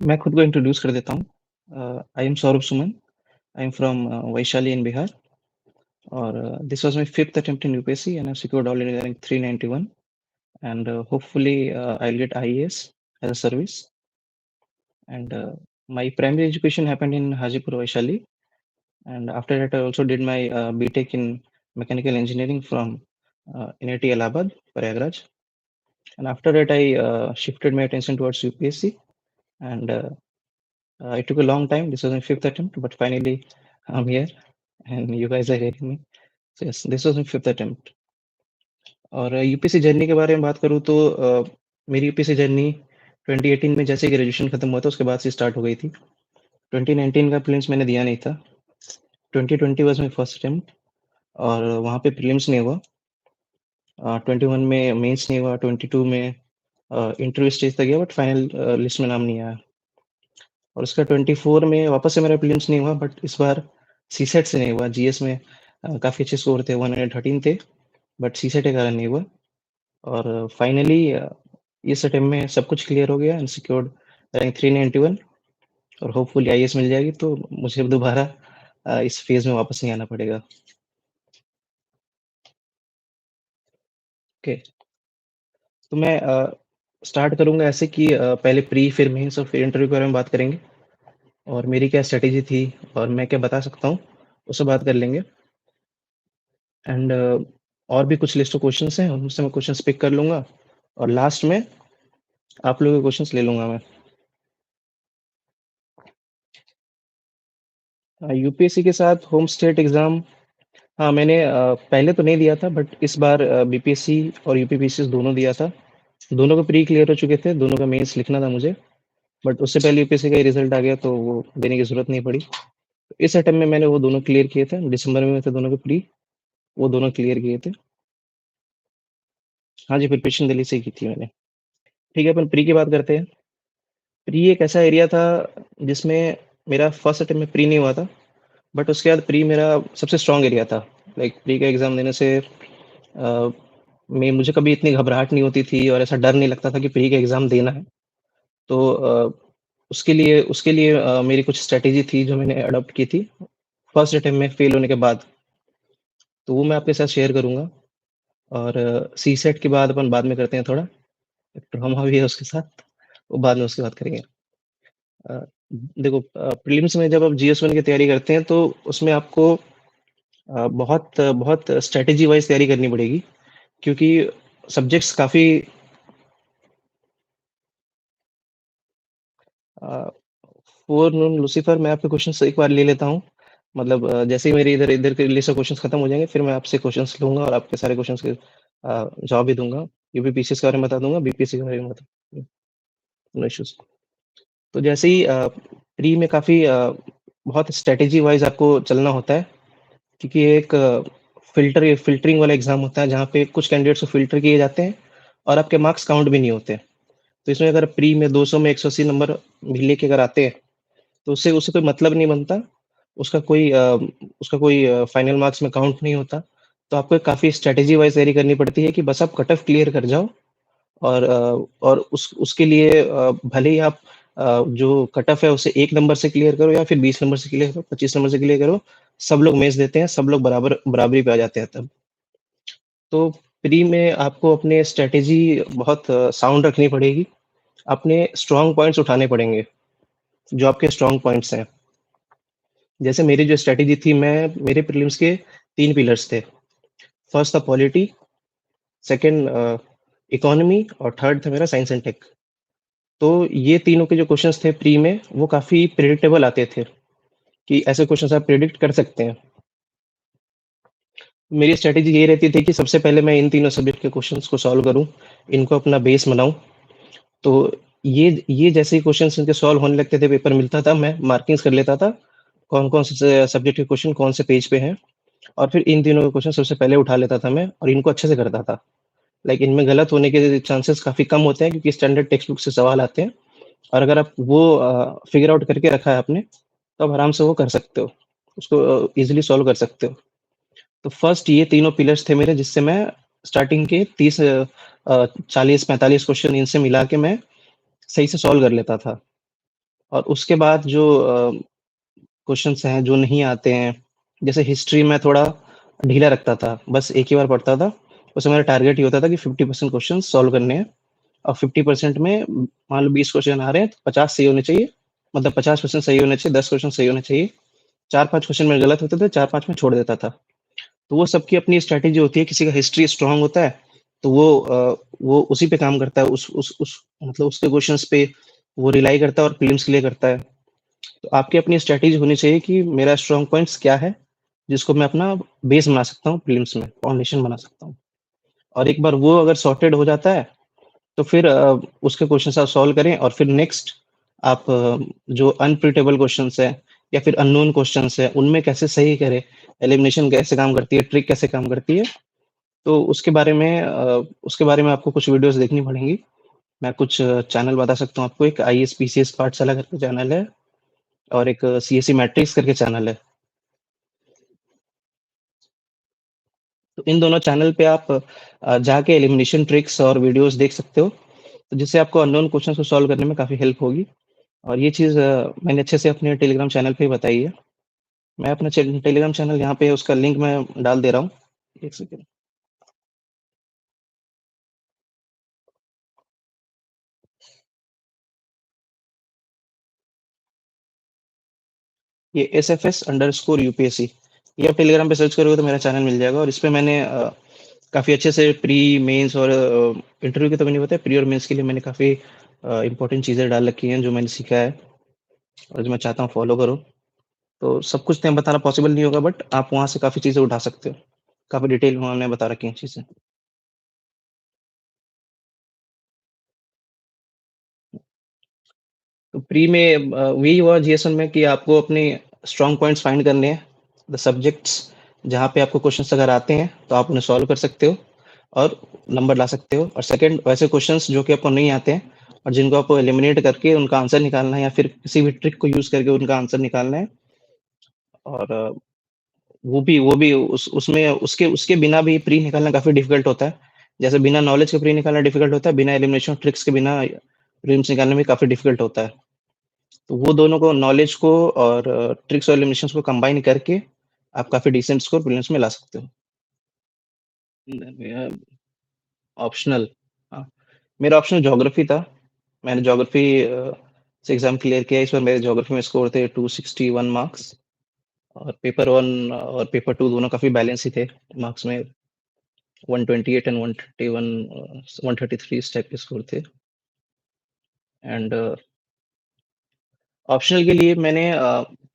मैं खुद को इंट्रोड्यूस कर देता हूँ। I am Saurabh Suman, I am from Vaishali in Bihar और this was my 5th attempt in UPSC and I secured all India rank 391 and hopefully I'll get IAS as a service and my primary education happened in Hajipur, Vaishali and after that I also did my BTech in mechanical engineering from NIT Allahabad, Prayagraj and after that I shifted my attention towards UPSC and it took a long time. This was my 5th attempt, but finally I'm here and you guys are hearing me. So yes, this was my 5th attempt. और UPSC journey के बारे में बात करूँ तो मेरी UPSC journey 2018 में जैसे ग्रेजुएशन खत्म हुआ था उसके बाद से स्टार्ट हो गई थी। 2019 का प्रीलिम्स मैंने दिया नहीं था। 2020 वाज़ माय फर्स्ट अटेम्प्ट और वहाँ पे प्रीलिम्स नहीं हुआ। 21 में मेंस नहीं हुआ, 22 में इंटरव्यू स्टेज तक गया बट फाइनल लिस्ट में नाम नहीं आया। और उसका 24 में वापस से मेरा प्रीलिम्स नहीं हुआ बट इस बार सीसेट से नहीं हुआ। जीएस में काफ़ी अच्छे स्कोर थे, 113 थे बट सीसेट के कारण नहीं हुआ और फाइनली इस अटेम्प्ट में सब कुछ क्लियर हो गया एंड सिक्योर्ड रैंक 391 और होपफुली आईएएस मिल जाएगी तो मुझे दोबारा इस फेज़ में वापस नहीं आना पड़ेगा। ओके, तो मैं स्टार्ट करूँगा ऐसे कि पहले प्री फिर मेंस और फिर इंटरव्यू के बारे में बात करेंगे और मेरी क्या स्ट्रैटेजी थी और मैं क्या बता सकता हूँ, उससे बात कर लेंगे। एंड और भी कुछ लिस्ट ऑफ क्वेश्चंस हैं, उनसे मैं क्वेश्चंस पिक कर लूँगा और लास्ट में आप लोगों के क्वेश्चंस ले लूँगा मैं। यूपीएससी के साथ होम स्टेट एग्ज़ाम हाँ, मैंने पहले तो नहीं दिया था बट इस बार बीपीएससी और यूपीपीसीएस दोनों दिया था। दोनों के प्री क्लियर हो चुके थे, दोनों का मेंस लिखना था मुझे, बट उससे पहले यूपीएससी का ही रिज़ल्ट आ गया तो वो देने की ज़रूरत नहीं पड़ी। इस अटेम्प्ट में मैंने वो दोनों क्लियर किए थे, दिसंबर में थे दोनों के प्री, वो दोनों क्लियर किए थे। हाँ जी, प्रिपरेशन दिल्ली से ही की थी मैंने। ठीक है, अपन प्री की बात करते हैं। प्री एक ऐसा एरिया था जिसमें मेरा फर्स्ट अटेम्प्ट में प्री नहीं हुआ था, बट उसके बाद प्री मेरा सबसे स्ट्रॉन्ग एरिया था। लाइक प्री का एग्ज़ाम देने से मैं मुझे कभी इतनी घबराहट नहीं होती थी और ऐसा डर नहीं लगता था कि प्री का एग्ज़ाम देना है। तो उसके लिए मेरी कुछ स्ट्रैटेजी थी जो मैंने अडॉप्ट की थी, फर्स्ट अटेम्प्ट में फेल होने के बाद। तो वो मैं आपके साथ शेयर करूँगा और सीसेट के बाद अपन बाद में करते हैं थोड़ा, एक ट्रॉमा भी है उसके साथ, वो बाद में उसकी बात करेंगे। अ, देखो प्रीलिम्स में जब आप जीएस-1 की तैयारी करते हैं तो उसमें आपको बहुत बहुत स्ट्रैटेजी वाइज़ तैयारी करनी पड़ेगी क्योंकि सब्जेक्ट्स काफ़ी अ, फ़ोरनून लूसिफर मैं आपके क्वेश्चन्स एक बार ले लेता हूँ। मतलब जैसे ही मेरे इधर इधर के लिस्ट ऑफ क्वेश्चन्स खत्म हो जाएँगे, फिर मैं आपसे क्वेश्चन्स लूँगा और आपके सारे क्वेश्चन्स के जवाब भी दूँगा। यूपीपीसीएस के बारे में बता दूँगा, बीपीएससी के बारे में बता नो इश्यूज़। तो जैसे ही प्री में काफ़ी बहुत स्ट्रैटेजी वाइज़ आपको चलना होता है क्योंकि एक फ़िल्टरिंग वाला एग्ज़ाम होता है जहाँ पे कुछ कैंडिडेट्स को फ़िल्टर किए जाते हैं और आपके मार्क्स काउंट भी नहीं होते। तो इसमें अगर प्री में 200 में 180 नंबर भी लेके अगर आते हैं, तो उससे उससे कोई मतलब नहीं बनता। उसका कोई फाइनल मार्क्स में काउंट नहीं होता। तो आपको काफ़ी स्ट्रैटेजी वाइज़ तैयारी करनी पड़ती है कि बस आप कट ऑफ क्लियर कर जाओ और उसके लिए भले ही आप जो कट ऑफ है उसे 1 नंबर से क्लियर करो या फिर 20 नंबर से क्लियर करो, 25 नंबर से क्लियर करो, सब लोग मेंस देते हैं, सब लोग बराबरी पे आ जाते हैं तब। तो प्री में आपको अपने स्ट्रैटेजी बहुत साउंड रखनी पड़ेगी। अपने स्ट्रॉन्ग पॉइंट्स उठाने पड़ेंगे, जो आपके स्ट्रॉन्ग पॉइंट्स हैं। जैसे मेरी जो स्ट्रैटेजी थी मेरे प्रीलिम्स के 3 पिलर्स थे। फर्स्ट था पॉलिटी, सेकंड इकोनॉमी और थर्ड था मेरा साइंस एंड टेक। तो ये तीनों के जो क्वेश्चंस थे प्री में, वो काफ़ी प्रेडिक्टेबल आते थे कि ऐसे क्वेश्चंस आप प्रेडिक्ट कर सकते हैं। मेरी स्ट्रैटेजी ये रहती थी कि सबसे पहले मैं इन तीनों सब्जेक्ट के क्वेश्चंस को सॉल्व करूँ, इनको अपना बेस बनाऊँ। तो ये जैसे ही क्वेश्चंस इनके सॉल्व होने लगते थे, पेपर मिलता था, मैं मार्किंग्स कर लेता था, कौन-कौन से सब्जेक्ट के क्वेश्चन कौन से पेज पे हैं और फिर इन तीनों के क्वेश्चन सबसे पहले उठा लेता था मैं और इनको अच्छे से करता था। लाइक इनमें गलत होने के चांसेस काफ़ी कम होते हैं क्योंकि स्टैंडर्ड टेक्स्ट बुक से सवाल आते हैं और अगर आप वो फिगर आउट करके रखा है आपने, तो आप आराम से वो कर सकते हो। उसको ईज़िली सॉल्व कर सकते हो। तो फर्स्ट ये तीनों पिलर्स थे मेरे जिससे मैं स्टार्टिंग के 40-45 क्वेश्चन इनसे मिला के मैं सही से सॉल्व कर लेता था। और उसके बाद जो क्वेश्चन्स हैं जो नहीं आते हैं, जैसे हिस्ट्री में थोड़ा ढीला रखता था, बस एक ही बार पढ़ता था। उसमें मेरा टारगेट ये होता था कि 50% क्वेश्चन सॉल्व करने हैं और 50% में मान लो 20 क्वेश्चन आ रहे हैं तो 50 सही होने चाहिए, मतलब 50% सही होने चाहिए, 10 क्वेश्चन सही होने चाहिए। 4-5 क्वेश्चन मेरे गलत होते थे, 4-5 में छोड़ देता था। तो वो सबकी अपनी स्ट्रैटेजी होती है, किसी का हिस्ट्री स्ट्रांग होता है, तो वो उसी पे काम करता है, उस मतलब उसके क्वेश्चंस पे वो रिलाई करता है और प्रीलिम्स के लिए करता है। तो आपकी अपनी स्ट्रैटेजी होनी चाहिए कि मेरा स्ट्रांग पॉइंट्स क्या है, जिसको मैं अपना बेस बना सकता हूँ प्रीलिम्स में, फाउंडेशन बना सकता हूँ। और एक बार वो अगर सॉर्टेड हो जाता है, तो फिर उसके क्वेश्चंस आप सॉल्व करें और फिर नेक्स्ट आप जो अनप्रिडिक्टेबल क्वेश्चंस हैं या फिर अननोन क्वेश्चंस हैं, उनमें कैसे सही करें, एलिमिनेशन कैसे काम करती है, ट्रिक कैसे काम करती है, तो उसके बारे में आपको कुछ वीडियोज़ देखनी पड़ेंगी। मैं कुछ चैनल बता सकता हूँ आपको, एक आईएएस पीसीएस पाठशाला करके चैनल है और एक सीएससी मैट्रिक्स करके चैनल है। तो इन दोनों चैनल पे आप जाके एलिमिनेशन ट्रिक्स और वीडियोज़ देख सकते हो, तो जिससे आपको अननोन क्वेश्चंस को सॉल्व करने में काफ़ी हेल्प होगी। और ये चीज़ मैंने अच्छे से अपने टेलीग्राम चैनल पे ही बताई है। मैं अपना टेलीग्राम चैनल यहाँ पे उसका लिंक मैं डाल दे रहा हूँ। एक सेकंड। ये SFS_UPSC, ये आप टेलीग्राम पे सर्च करोगे तो मेरा चैनल मिल जाएगा। और इस पे मैंने काफ़ी अच्छे से प्री मेंस और इंटरव्यू के तो मैंने बताया, प्री और मेंस के लिए मैंने काफ़ी इंपॉर्टेंट चीज़ें डाल रखी हैं जो मैंने सीखा है और जो मैं चाहता हूँ फॉलो करो। तो सब कुछ तो बताना पॉसिबल नहीं होगा, बट आप वहाँ से काफ़ी चीज़ें उठा सकते हो। काफ़ी डिटेल में उन्होंने बता रखी हैं चीज़ें। तो प्री में वही हुआ जीएसएन में कि आपको अपने स्ट्रॉन्ग पॉइंट्स फाइंड करने हैं, द सब्जेक्ट्स जहाँ पे आपको क्वेश्चंस अगर आते हैं तो आप उन्हें सॉल्व कर सकते हो और नंबर ला सकते हो। और सेकंड, वैसे क्वेश्चंस जो कि आपको नहीं आते हैं और जिनको आपको एलिमिनेट करके उनका आंसर निकालना है या फिर किसी भी ट्रिक को यूज करके उनका आंसर निकालना है। और वो भी उसमें उसके उसके बिना भी प्री निकालना काफी डिफिकल्ट होता है। जैसे बिना नॉलेज के प्री निकालना डिफिकल्ट होता है, बिना एलिमिनेशन ट्रिक्स के बिना प्रीलिम्स निकालना भी काफी डिफिकल्ट होता है। तो वो दोनों को, नॉलेज को और ट्रिक्स और एलिमिनेशंस को कंबाइन करके आप काफ़ी डिसेंट स्कोर प्रीलिम्स में ला सकते हो। ऑप्शनल, हाँ, मेरा ऑप्शनल ज्योग्राफी था। मैंने ज्योग्राफी से एग्ज़ाम क्लियर किया। इस बार मेरे ज्योग्राफी में स्कोर थे 261 मार्क्स और पेपर 1 और पेपर 2 दोनों काफ़ी बैलेंस ही थे। मार्क्स में 128 एंड 131 133 इस टाइप के स्कोर थे। एंड ऑप्शनल के लिए मैंने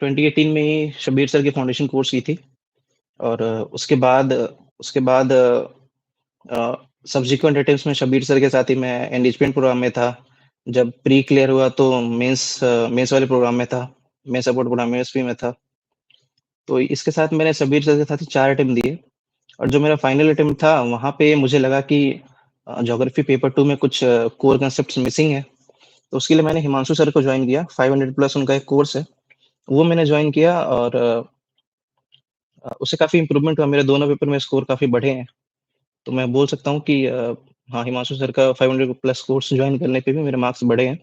2018 में ही शब्बीर सर की फाउंडेशन कोर्स की थी। और उसके बाद सब्सिक्वेंट अटेम्प्ट्स में शब्बीर सर के साथ ही मैं एनरिचमेंट प्रोग्राम में था। जब प्री क्लियर हुआ तो मेंस वाले प्रोग्राम में था, मेंस सपोर्ट प्रोग्राम में एमएसपी में था। तो इसके साथ मैंने शब्बीर सर के साथ ही 4 अटेम्प्ट दिए और जो मेरा फाइनल अटेम्प्ट था वहाँ पे मुझे लगा कि ज्योग्राफी पेपर 2 में कुछ कोर कांसेप्ट्स मिसिंग है। तो उसके लिए मैंने हिमांशु सर को जॉइन किया। 500 प्लस उनका एक कोर्स है, वो मैंने जॉइन किया और उससे काफ़ी इम्प्रूवमेंट हुआ। मेरे दोनों पेपर में स्कोर काफ़ी बढ़े हैं। तो मैं बोल सकता हूँ कि हाँ, हिमांशु सर का 500 प्लस कोर्स जॉइन करने पे भी मेरे मार्क्स बढ़े हैं।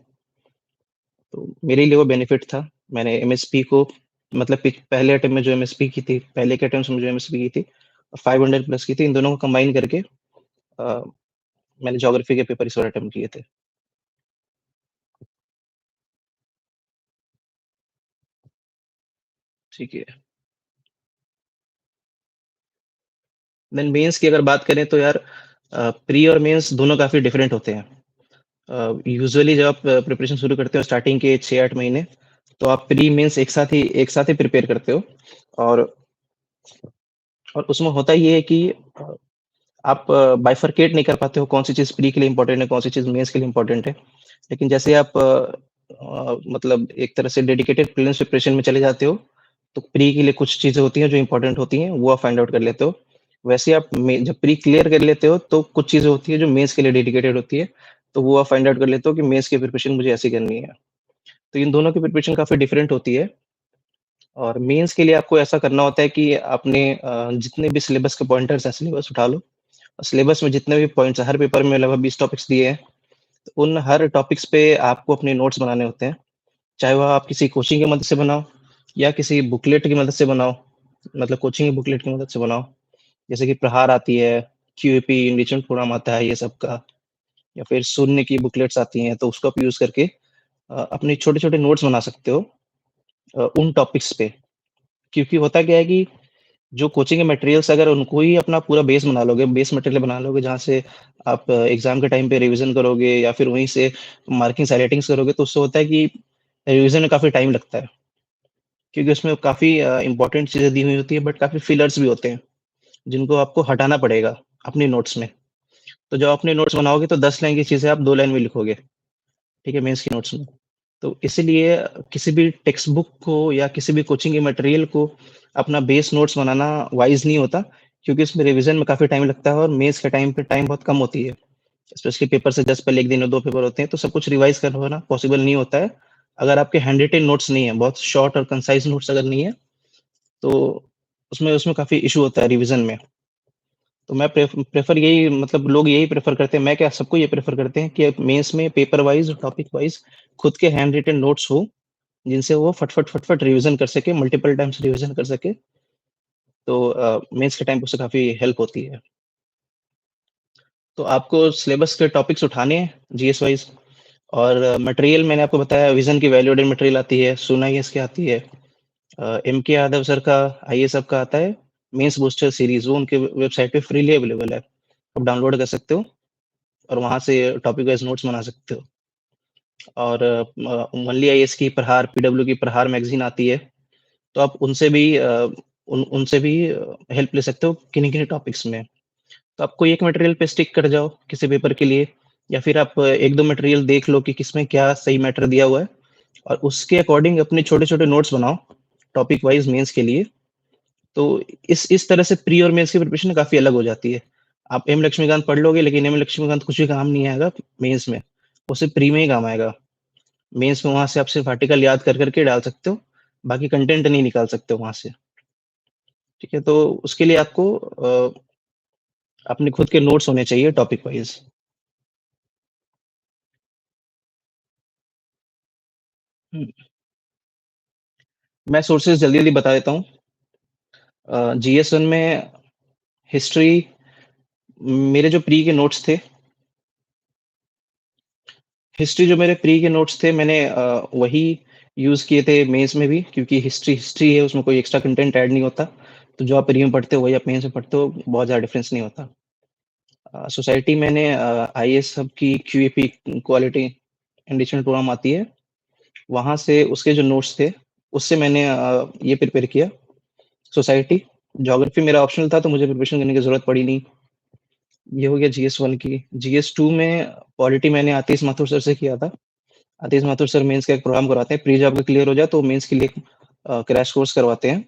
तो मेरे लिए वो बेनिफिट था। मैंने एमएसपी को, मतलब पहले अटेम्प्ट में जो एमएसपी की थी, पहले के अटेम्प्ट में जो एमएसपी की थी, 500 प्लस की थी, इन दोनों को कंबाइन करके अ, मैंने ज्योग्राफी के पेपर इस बार अटेम्प्ट किए थे। ठीक है। देन मेंस की अगर बात करें तो यार प्री और मेंस दोनों काफ़ी डिफरेंट होते हैं। यूजुअली जब आप प्रिपरेशन शुरू करते हो स्टार्टिंग के 6-8 महीने, तो आप प्री मेंस एक साथ ही प्रिपेयर करते हो। और और उसमें होता ये है कि आप बाइफरकेट नहीं कर पाते हो कौन सी चीज़ प्री के लिए इम्पोर्टेंट है, कौन सी चीज़ मेंस के लिए इम्पोर्टेंट है। लेकिन जैसे आप मतलब एक तरह से डेडिकेटेड प्रीलिम्स प्रिपरेशन में चले जाते हो, तो प्री के लिए कुछ चीज़ें होती हैं जो इम्पोर्टेंट होती हैं, वो आप फाइंड आउट कर लेते हो। वैसे आप जब प्री क्लियर कर लेते हो तो कुछ चीज़ें होती हैं जो मेंस के लिए डेडिकेटेड होती है, तो वो आप फाइंड आउट कर लेते हो कि मेंस की प्रिपरेशन मुझे ऐसी करनी है। तो इन दोनों की प्रिपरेशन काफ़ी डिफरेंट होती है। और मेंस के लिए आपको ऐसा करना होता है कि आपने जितने भी सिलेबस के पॉइंटर्स हैं, सिलेबस उठा लो। सिलेबस में जितने भी पॉइंट्स, हर पेपर में लगभग 20 टॉपिक्स दिए हैं, तो उन हर टॉपिक्स पे आपको अपने नोट्स बनाने होते हैं। चाहे वह आप किसी कोचिंग की मदद से बनाओ या किसी बुकलेट की मदद से बनाओ, मतलब कोचिंग की बुकलेट की मदद से बनाओ। जैसे कि प्रहार आती है, क्यूएपी इंडिविजुअल प्रोग्राम आता है ये सब का, या फिर शून्य की बुकलेट्स आती हैं, तो उसका आप यूज़ करके अपने छोटे-छोटे नोट्स बना सकते हो उन टॉपिक्स पे। क्योंकि होता क्या है कि जो कोचिंग के मटेरियल्स अगर उनको ही अपना पूरा बेस बना लोगे, बेस मटेरियल बना लोगे जहाँ से आप एग्ज़ाम के टाइम पे रिवीज़न करोगे या फिर वहीं से मार्किंग्स हाइलाइटिंग्स करोगे, तो उससे होता है कि रिवीज़न में काफ़ी टाइम लगता है। क्योंकि उसमें काफ़ी इम्पोर्टेंट चीज़ें दी हुई होती है, बट काफ़ी फिलर्स भी होते हैं, जिनको आपको हटाना पड़ेगा अपने नोट्स में। तो जब अपने नोट्स बनाओगे तो 10 लाइन की चीज़ें आप 2 लाइन में लिखोगे, ठीक है? मेंस के नोट्स में। तो इसीलिए किसी भी टेक्स्ट बुक को या किसी भी कोचिंग के मटेरियल को अपना बेस नोट्स बनाना वाइज़ नहीं होता, क्योंकि इसमें रिवीज़न में काफ़ी टाइम लगता है और मेंस के टाइम पे टाइम बहुत कम होती है। स्पेशली पेपर से जस्ट पहले 1 दिन या 2 पेपर होते हैं, तो सब कुछ रिवाइज़ करवाना पॉसिबल नहीं होता है। अगर आपके हैंड रिटेन नोट्स नहीं है, बहुत शॉर्ट और कंसाइज़ नोट्स अगर नहीं है, तो उसमें उसमें काफ़ी इश्यू होता है रिवीज़न में। तो मैं प्रेफ़र यही, मतलब लोग यही प्रेफ़र करते हैं, मैं क्या सबको ये प्रेफ़र करते हैं कि मेंस में पेपर वाइज़ और टॉपिक वाइज़ खुद के हैंड रिटेन नोट्स हो, जिनसे वो फट-फट रिवीज़न कर सके, मल्टीपल टाइम्स रिवीज़न कर सके, तो मेंस के टाइम पे उससे काफ़ी हेल्प होती है। तो आपको सिलेबस के टॉपिक्स उठाने हैं जीएस वाइज़, और मटेरियल मैंने आपको बताया, विज़न की वैल्यू एडेड मटेरियल आती है, सोना आईएएस की आती है, एम के यादव सर का आईएएस सब का आता है, मेंस बूस्टर सीरीज़, वो उनके वेबसाइट पे फ्रीली अवेलेबल है। आप डाउनलोड कर सकते हो और वहाँ से टॉपिक वाइज़ नोट्स बना सकते हो। और ओनली आईएएस की प्रहार, पीडब्ल्यू की प्रहार मैगज़ीन आती है, तो आप उनसे भी उनसे भी हेल्प ले सकते हो किन्हीं-किन्हीं टॉपिक्स में। तो आप कोई एक मटेरियल पे स्टिक कर जाओ किसी पेपर के लिए, या फिर आप 1-2 मटेरियल देख लो कि किसमें क्या सही मैटर दिया हुआ है, और उसके अकॉर्डिंग अपने छोटे-छोटे नोट्स बनाओ, टॉपिक वाइज़ मेंस के लिए। तो इस तरह से प्री और मेंस की प्रिपरेशन काफ़ी अलग हो जाती है। आप एम लक्ष्मीकांत पढ़ लोगे, लेकिन एम लक्ष्मीकांत कुछ भी काम नहीं आएगा मेंस में, वो सिर्फ़ प्री में ही काम आएगा। मेंस में वहाँ से आप सिर्फ़ आर्टिकल याद कर के डाल सकते हो, बाकी कंटेंट नहीं निकाल सकते हो वहाँ से, ठीक है? तो उसके लिए आपको अपने खुद के नोट्स होने चाहिए टॉपिक वाइज़। हुँ, मैं सोर्सेज़ जल्दी-जल्दी बता देता हूँ। जीएस-1 में हिस्ट्री, मेरे जो प्री के नोट्स थे, हिस्ट्री जो मेरे प्री के नोट्स थे, मैंने वही यूज़ किए थे मेंस में भी, क्योंकि हिस्ट्री हिस्ट्री है, उसमें कोई एक्स्ट्रा कंटेंट ऐड नहीं होता। तो जो आप प्री में पढ़ते हो वही आप मेंस में पढ़ते हो, बहुत ज़्यादा डिफरेंस नहीं होता। सोसाइटी मैंने आईएएस सब की क्यूएपी क्वालिटी एडिशनल प्रोग्राम आती है, वहाँ से उसके जो नोट्स थे, उससे मैंने ये प्रिपेयर किया सोसाइटी। ज्योग्राफी मेरा ऑप्शनल था, तो मुझे प्रिपरेशन करने की ज़रूरत पड़ी नहीं। ये हो गया जीएस-1 की। जीएस-2 में पॉलिटी मैंने आतिश माथुर सर से किया था। आतिश माथुर सर मेंस का एक प्रोग्राम करवाते हैं, प्री जब आपका क्लियर हो जाए तो मेंस के लिए क्रैश कोर्स करवाते हैं।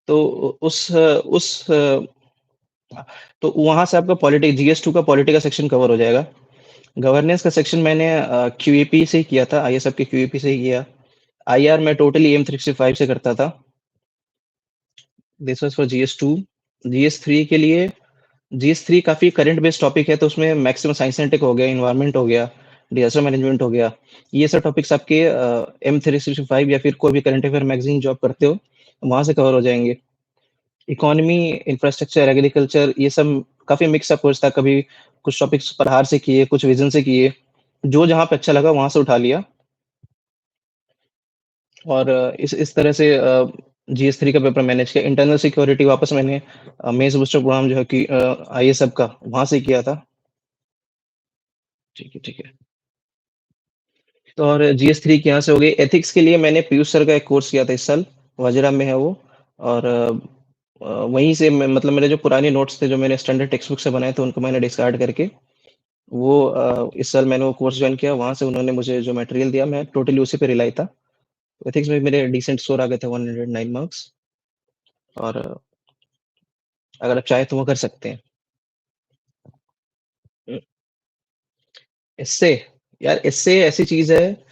तो तो वहाँ से आपका पॉलिटी जीएस-2 का पॉलिटी का सेक्शन कवर हो जाएगा। गवर्नेंस का सेक्शन मैंने क्यूएपी से ही किया था, आईएएस सब के क्यूएपी से ही किया। आईआर मैं टोटली एम365 से करता था। This was for GS two. जीएस-3 के लिए, जीएस-3 काफ़ी करंट बेस्ड टॉपिक है, तो उसमें मैक्सिमम साइंस एंड टेक हो गया, एनवायरनमेंट हो गया, डिजास्टर मैनेजमेंट हो गया। ये सब टॉपिक्स आपके एम365 या फिर कोई भी करंट अफेयर मैगज़ीन जो आप पढ़ते हो, वहाँ से कवर हो जाएँगे। इकोनॉमी, इंफ्रास्ट्रक्चर, एग्रीकल्चर, ये सब काफ़ी मिक्स अप्रोच था, कभी कुछ टॉपिक्स प्रहार से किए, कुछ विज़न से किए, जो जहाँ पे अच्छा लगा वहाँ से उठा लिया। और इस तरह से जीएस-3 का पेपर मैनेज किया। इंटरनल सिक्योरिटी वापस मैंने मेंस बूस्टर प्रोग्राम जो है कि आईएएस सब का, वहाँ से किया था। ठीक है, ठीक है। तो और जीएस-3 के यहाँ से हो गई। एथिक्स के लिए मैंने पीयूष सर का एक कोर्स किया था इस साल, वाजिराम में है वो। और वहीं से मैं, मतलब मेरे जो पुराने नोट्स थे, जो मैंने स्टैंडर्ड टेक्स्ट बुक से बनाए थे, उनको मैंने डिस्कार्ड करके वो इस साल मैंने वो कोर्स जॉइन किया। वहाँ से उन्होंने मुझे जो मटेरियल दिया, मैं टोटली उसी पे रिलाई था। एथिक्स में मेरे डिसेंट स्कोर आ गए थे, 109 मार्क्स। और अगर आप चाहें तो वो कर सकते हैं। हुँ, एस्से, यार एस्से ऐसी चीज़ है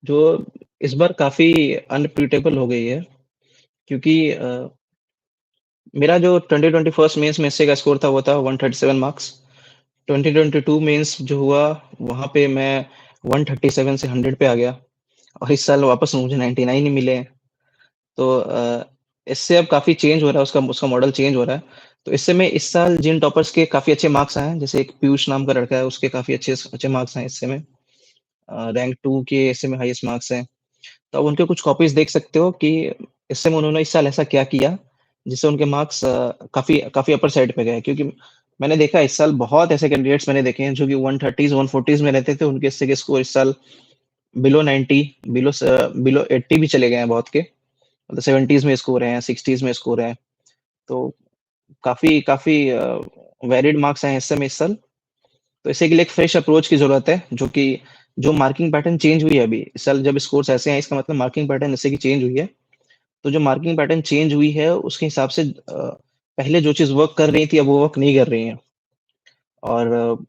जो इस बार काफ़ी अनप्रिडिक्टेबल हो गई है, क्योंकि मेरा जो 2021 मेंस में एस्से का स्कोर था, वो था 137 मार्क्स। 2022 मेंस जो हुआ, वहाँ पे मैं 137 से 100 पे आ गया और इस साल वापस मुझे 99 ही मिले हैं। तो इससे अब काफ़ी चेंज हो रहा है, उसका उसका मॉडल चेंज हो रहा है। तो इससे मैं इस साल जिन टॉपर्स के काफ़ी अच्छे मार्क्स आए हैं, जैसे एक पीयूष नाम का लड़का है, उसके काफ़ी अच्छे अच्छे मार्क्स आए इससे में। रैंक 2 के इससे में हाईएस्ट मार्क्स हैं। तो आप उनके कुछ कॉपीज़ देख सकते हो कि इससे में उन्होंने इस साल ऐसा क्या किया, जिससे उनके मार्क्स काफ़ी काफ़ी अपर साइड पे गए। क्योंकि मैंने देखा इस साल बहुत ऐसे कैंडिडेट्स मैंने देखे हैं जो कि 130s 140s में रहते थे, उनके इससे के स्कोर इस साल बिलो 90 बिलो 80 भी चले गए हैं बहुत के। मतलब 70s में स्कोर हैं, 60s में स्कोर हैं। तो काफ़ी काफ़ी वैलिड मार्क्स आए हैं इस समय इस साल। तो इसी के लिए एक फ्रेश अप्रोच की ज़रूरत है, जो कि जो मार्किंग पैटर्न चेंज हुई है अभी। इस साल जब स्कोर्स ऐसे हैं, इसका मतलब मार्किंग पैटर्न इससे की चेंज हुई है। तो जो मार्किंग पैटर्न चेंज हुई है, उसके हिसाब से पहले जो चीज़ वर्क कर रही थी, अब वो वर्क नहीं कर रही है। और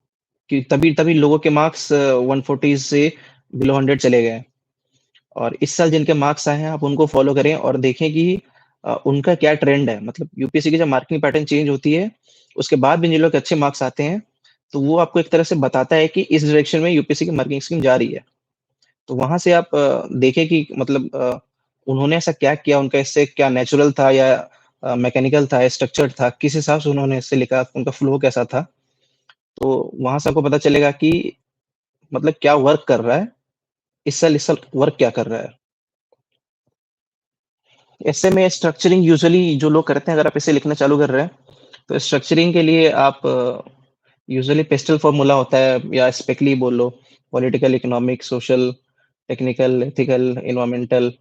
कि तभी तभी लोगों के मार्क्स 140 से बिलो 100 चले गए। और इस साल जिनके मार्क्स आए हैं, आप उनको फ़ॉलो करें और देखें कि उनका क्या ट्रेंड है। मतलब यूपीएससी की जब मार्किंग पैटर्न चेंज होती है, उसके बाद भी जिन लोग के अच्छे मार्क्स आते हैं, तो वो आपको एक तरह से बताता है कि इस डायरेक्शन में यूपीएससी की मार्किंग स्कीम जा रही है। तो वहाँ से आप देखें कि मतलब उन्होंने ऐसा क्या किया, उनका इससे क्या नेचुरल था या मैकेनिकल था या स्ट्रक्चर्ड था, किस हिसाब से उन्होंने इससे लिखा, उनका फ्लो कैसा था। तो वहाँ से आपको पता चलेगा कि मतलब क्या वर्क कर रहा है, इस साल वर्क क्या कर रहा है। ऐसे में स्ट्रक्चरिंग यूजुअली जो लोग करते हैं, अगर आप इसे लिखना चालू कर रहे हैं, तो स्ट्रक्चरिंग के लिए आप यूजुअली पेस्टल फॉर्मूला होता है या स्पेकली बोल लो, political, economic, social, technical, ethical, environmental,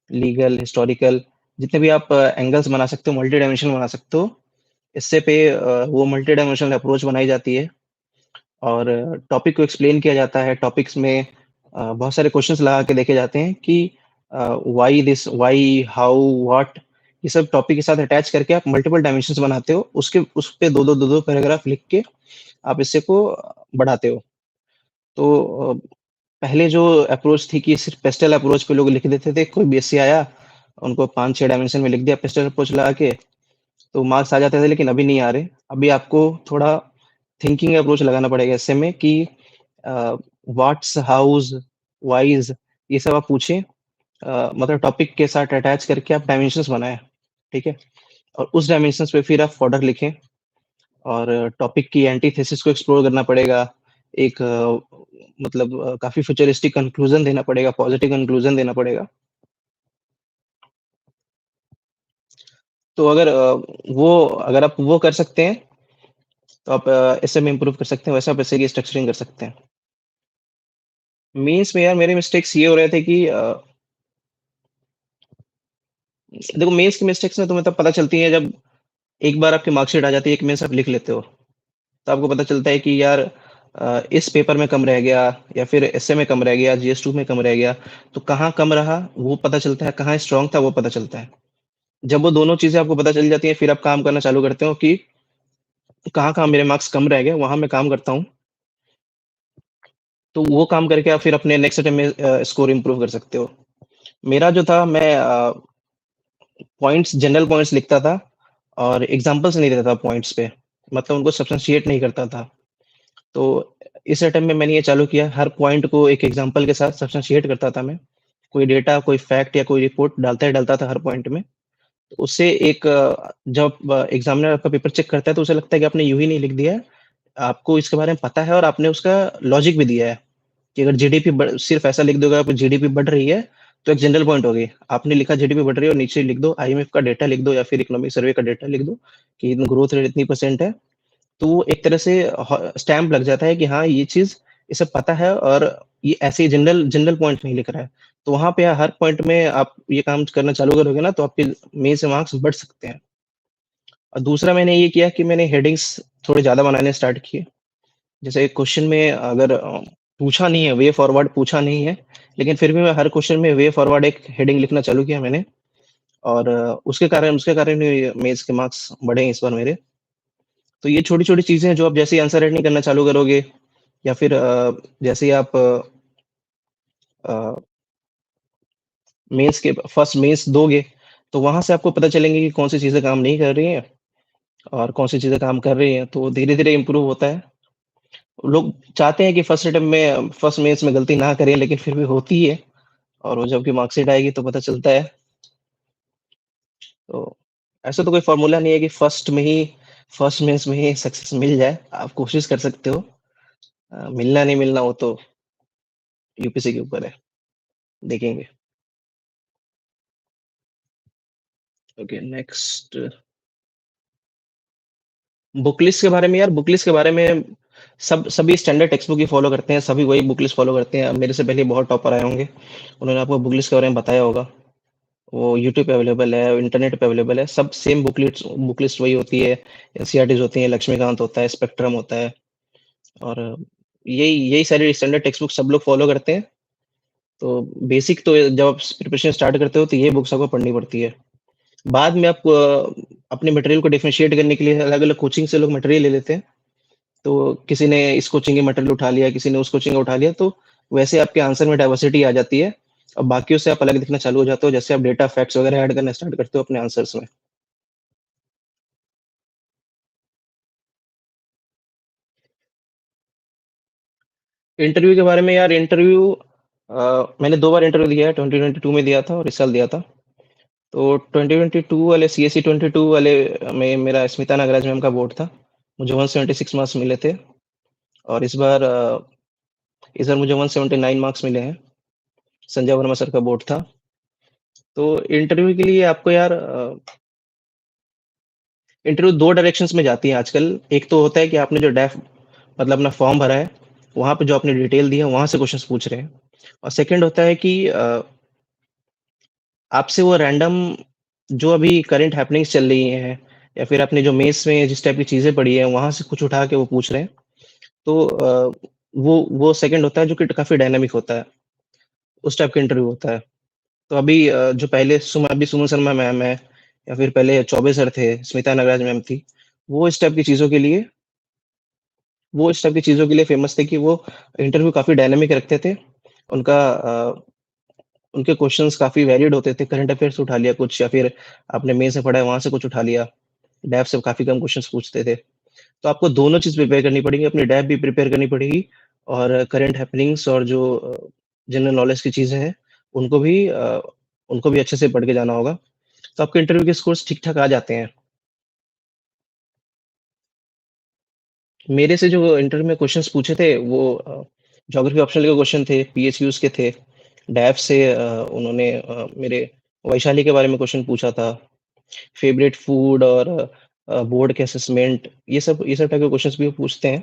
legal, historical, जितने भी आप एंगल्स बना सकते हो, मल्टी डायमेंशनल बना सकते हो, इससे पे वो मल्टी डायमेंशनल अप्रोच बनाई जाती है। और टॉपिक को एक्सप्लेन किया जाता है। टॉपिक्स में बहुत सारे क्वेश्चंस लगा के देखे जाते हैं कि why this, why, how, what, ये सब टॉपिक के साथ अटैच करके आप मल्टीपल डायमेंशंस बनाते हो। उसके उस पे दो पैराग्राफ लिख के आप इससे को बढ़ाते हो। तो पहले जो अप्रोच थी कि सिर्फ पेस्टल अप्रोच पे लोग लिख देते थे, कोई बीएससी आया, उनको 5-6 डायमेंशन में लिख दिया पेस्टल अप्रोच लगा के, तो मार्क्स आ जाते थे, लेकिन अभी नहीं आ रहे। अभी आपको थोड़ा थिंकिंग अप्रोच लगाना पड़ेगा ऐसे में कि व्हाट्स, हाउस, व्हाइज, ये सब आप पूछें। मतलब टॉपिक के साथ अटैच करके आप डायमेंशंस बनाएँ, ठीक है? और उस डायमेंशंस पे फिर आप फॉर्डर लिखें और टॉपिक की एंटीथेसिस को एक्सप्लोर करना पड़ेगा। एक मतलब काफ़ी फ्यूचरिस्टिक कंक्लूज़न देना पड़ेगा, पॉजिटिव कंक्लूज़न देना पड़ेगा। तो अगर आप वो कर सकते हैं, तो आप ऐसे में इम्प्रूव कर सकते हैं, वैसे आप ऐसे की स्ट्रक्चरिंग कर सकते हैं। मेंस में यार मेरे मिस्टेक्स ये हो रहे थे कि देखो मेंस की मिस्टेक्स में तुम्हें तब पता चलती है जब एक बार आपकी मार्कशीट आ जाती है, एक मेंस आप लिख लेते हो। तो आपको पता चलता है कि यार इस पेपर में कम रह गया या फिर एसए में कम रह गया, जीएस 2 में कम रह गया। तो कहाँ कम रहा वो पता चलता है, कहाँ स्ट्रॉन्ग था वो पता चलता है। जब वो दोनों चीज़ें आपको पता चल जाती हैं, फिर आप काम करना चालू करते हो कि कहाँ-कहाँ मेरे मार्क्स कम रह गए, वहाँ मैं काम करता हूँ। तो वो काम करके आप फिर अपने नेक्स्ट अटेम्प्ट में स्कोर इम्प्रूव कर सकते हो। मेरा जो था, मैं पॉइंट्स, जनरल पॉइंट्स लिखता था और एग्ज़ाम्पल्स नहीं देता था पॉइंट्स पे। मतलब उनको सब्स्टेंशिएट नहीं करता था। तो इस अटेम्प्ट में मैंने ये चालू किया, हर पॉइंट को एक एग्ज़ाम्पल के साथ सब्स्टेंशिएट करता था मैं। कोई डेटा, कोई फैक्ट या कोई रिपोर्ट डालता ही डालता था हर पॉइंट में। तो उससे एक जब एग्ज़ामिनर आपका पेपर चेक करता है, तो उसे लगता है कि आपने यूँ ही नहीं लिख दिया है। आपको इसके बारे में पता है और आपने उसका लॉजिक भी दिया है कि अगर जीडीपी बढ़, सिर्फ़ ऐसा लिख दोगे आप जीडीपी बढ़ रही है, तो एक जनरल पॉइंट हो गई। आपने लिखा जीडीपी बढ़ रही है और नीचे लिख दो आईएमएफ का डेटा लिख दो या फिर इकोनॉमिक सर्वे का डेटा लिख दो कि ग्रोथ रेट इतनी परसेंट है। तो वो एक तरह से स्टैम्प लग जाता है कि हाँ, ये चीज़ इसे पता है और ये ऐसे ही जनरल जनरल पॉइंट नहीं लिख रहा है। तो वहाँ पे हर पॉइंट में आप ये काम करना चालू करोगे ना, तो आपके मेन से मार्क्स बढ़ सकते हैं। और दूसरा मैंने ये किया कि मैंने हेडिंग्स थोड़े ज़्यादा बनाने स्टार्ट किए। जैसे एक क्वेश्चन में अगर पूछा नहीं है, वे फॉरवर्ड पूछा नहीं है, लेकिन फिर भी मैं हर क्वेश्चन में वे फॉरवर्ड एक हेडिंग लिखना चालू किया मैंने। और उसके कारण ही मेंस के मार्क्स बढ़े हैं इस बार मेरे। तो ये छोटी-छोटी चीज़ें हैं जो आप जैसे ही आंसर राइटिंग करना चालू करोगे या फिर जैसे ही आप मेंस के फर्स्ट मेंस दोगे, तो वहाँ से आपको पता चलेंगे कि कौन-सी चीज़ें काम नहीं कर रही हैं और कौन-सी चीज़ें काम कर रही हैं, तो धीरे-धीरे इम्प्रूव होता है। लोग चाहते हैं कि फर्स्ट अटेम्प्ट में फर्स्ट मेंस में गलती ना करें, लेकिन फिर भी होती है और वो जबकि मार्कशीट आएगी तो पता चलता है। तो ऐसा तो कोई फ़ॉर्मूला नहीं है कि फर्स्ट मेंस में ही सक्सेस मिल जाए। आप कोशिश कर सकते हो। मिलना नहीं मिलना वो तो यूपीएससी के ऊपर है, देखेंगे। ओके, नेक्स्ट बुक लिस्ट के बारे में यार, बुक लिस्ट के बारे में सभी स्टैंडर्ड टेक्स्ट बुक ही फॉलो करते हैं, सभी वही बुक लिस्ट फॉलो करते हैं। अब मेरे से पहले बहुत टॉपर आए होंगे, उन्होंने आपको बुक लिस्ट के बारे में बताया होगा। वो यूट्यूब पे अवेलेबल है, इंटरनेट पे अवेलेबल है, सब सेम बुक लिस्ट वही होती है। एनसीईआरटीज़ होती हैं, लक्ष्मीकांत होता है, स्पेक्ट्रम होता है और यही यही सारी स्टैंडर्ड टेक्स्ट बुक सब लोग फॉलो करते हैं। तो बेसिक तो जब आप प्रिपरेशन स्टार्ट करते हो तो ये बुक्स आपको पढ़नी पड़ती है। बाद में आप अपने मटेरियल को डिफरेंशिएट करने के लिए अलग-अलग कोचिंग से लोग मटेरियल ले लेते हैं। तो किसी ने इस कोचिंग के मटेरियल उठा लिया, किसी ने उस कोचिंग का उठा लिया, तो वैसे आपके आंसर में डाइवर्सिटी आ जाती है। अब बाकियों से आप अलग दिखना चालू हो जाते हो, जैसे आप डेटा फैक्ट्स वगैरह ऐड करना स्टार्ट करते हो अपने आंसर्स में। इंटरव्यू के बारे में यार, मैंने 2 बार इंटरव्यू दिया है, 2022 में दिया था और इस साल दिया था। तो 2022 वाले सीएसई 22 वाले में मेरा स्मिता नागराज मैम का बोर्ड था। मुझे 176 मार्क्स मिले थे और इस बार मुझे 179 मार्क्स मिले हैं। संजय वर्मा सर का बोर्ड था। तो इंटरव्यू के लिए आपको यार इंटरव्यू 2 डायरेक्शंस में जाती है आजकल। एक तो होता है कि आपने जो डेफ मतलब अपना फॉर्म भरा है, वहाँ पे जो आपने डिटेल दी है, वहाँ से क्वेश्चंस पूछ रहे हैं। और सेकंड होता है कि आपसे वो रैंडम जो अभी करंट हैपनिंग्स चल रही हैं या फिर आपने जो मेंस में जिस टाइप की चीज़ें पढ़ी हैं, वहाँ से कुछ उठा के वो पूछ रहे हैं। तो वो सेकंड होता है जो कि काफ़ी डायनामिक होता है। उस टाइप का इंटरव्यू होता है। तो जो पहले सुमन शर्मा मैम है या फिर पहले चौबे सर थे, स्मिता नागराज मैम थी, वो इस टाइप की चीज़ों के लिए वो इस टाइप की चीज़ों के लिए फ़ेमस थे कि वो इंटरव्यू काफ़ी डायनामिक रखते थे। उनका उनके क्वेश्चंस काफ़ी वेरिड होते थे, करंट अफेयर्स से उठा लिया कुछ या फिर आपने मेन से पढ़ा है वहाँ से कुछ उठा लिया। डेफ से काफ़ी कम क्वेश्चंस पूछते थे। तो आपको दोनों चीज़ प्रिपेयर करनी पड़ेगी, अपनी डेफ भी प्रिपेयर करनी पड़ेगी और करंट हैपनिंग्स और जो जनरल नॉलेज की चीज़ें हैं, उनको भी अच्छे से पढ़ के जाना होगा। तो आपके इंटरव्यू के स्कोर्स ठीक-ठाक आ जाते हैं। मेरे से जो इंटरव्यू में क्वेश्चंस पूछे थे वो ज्योग्राफी ऑप्शनल के क्वेश्चन थे, पीएचक्यूज़ के थे। डैफ से उन्होंने मेरे वैशाली के बारे में क्वेश्चन पूछा था, फेवरेट फूड और बोर्ड के असेसमेंट ये सब टाइप के क्वेश्चंस भी वो पूछते हैं।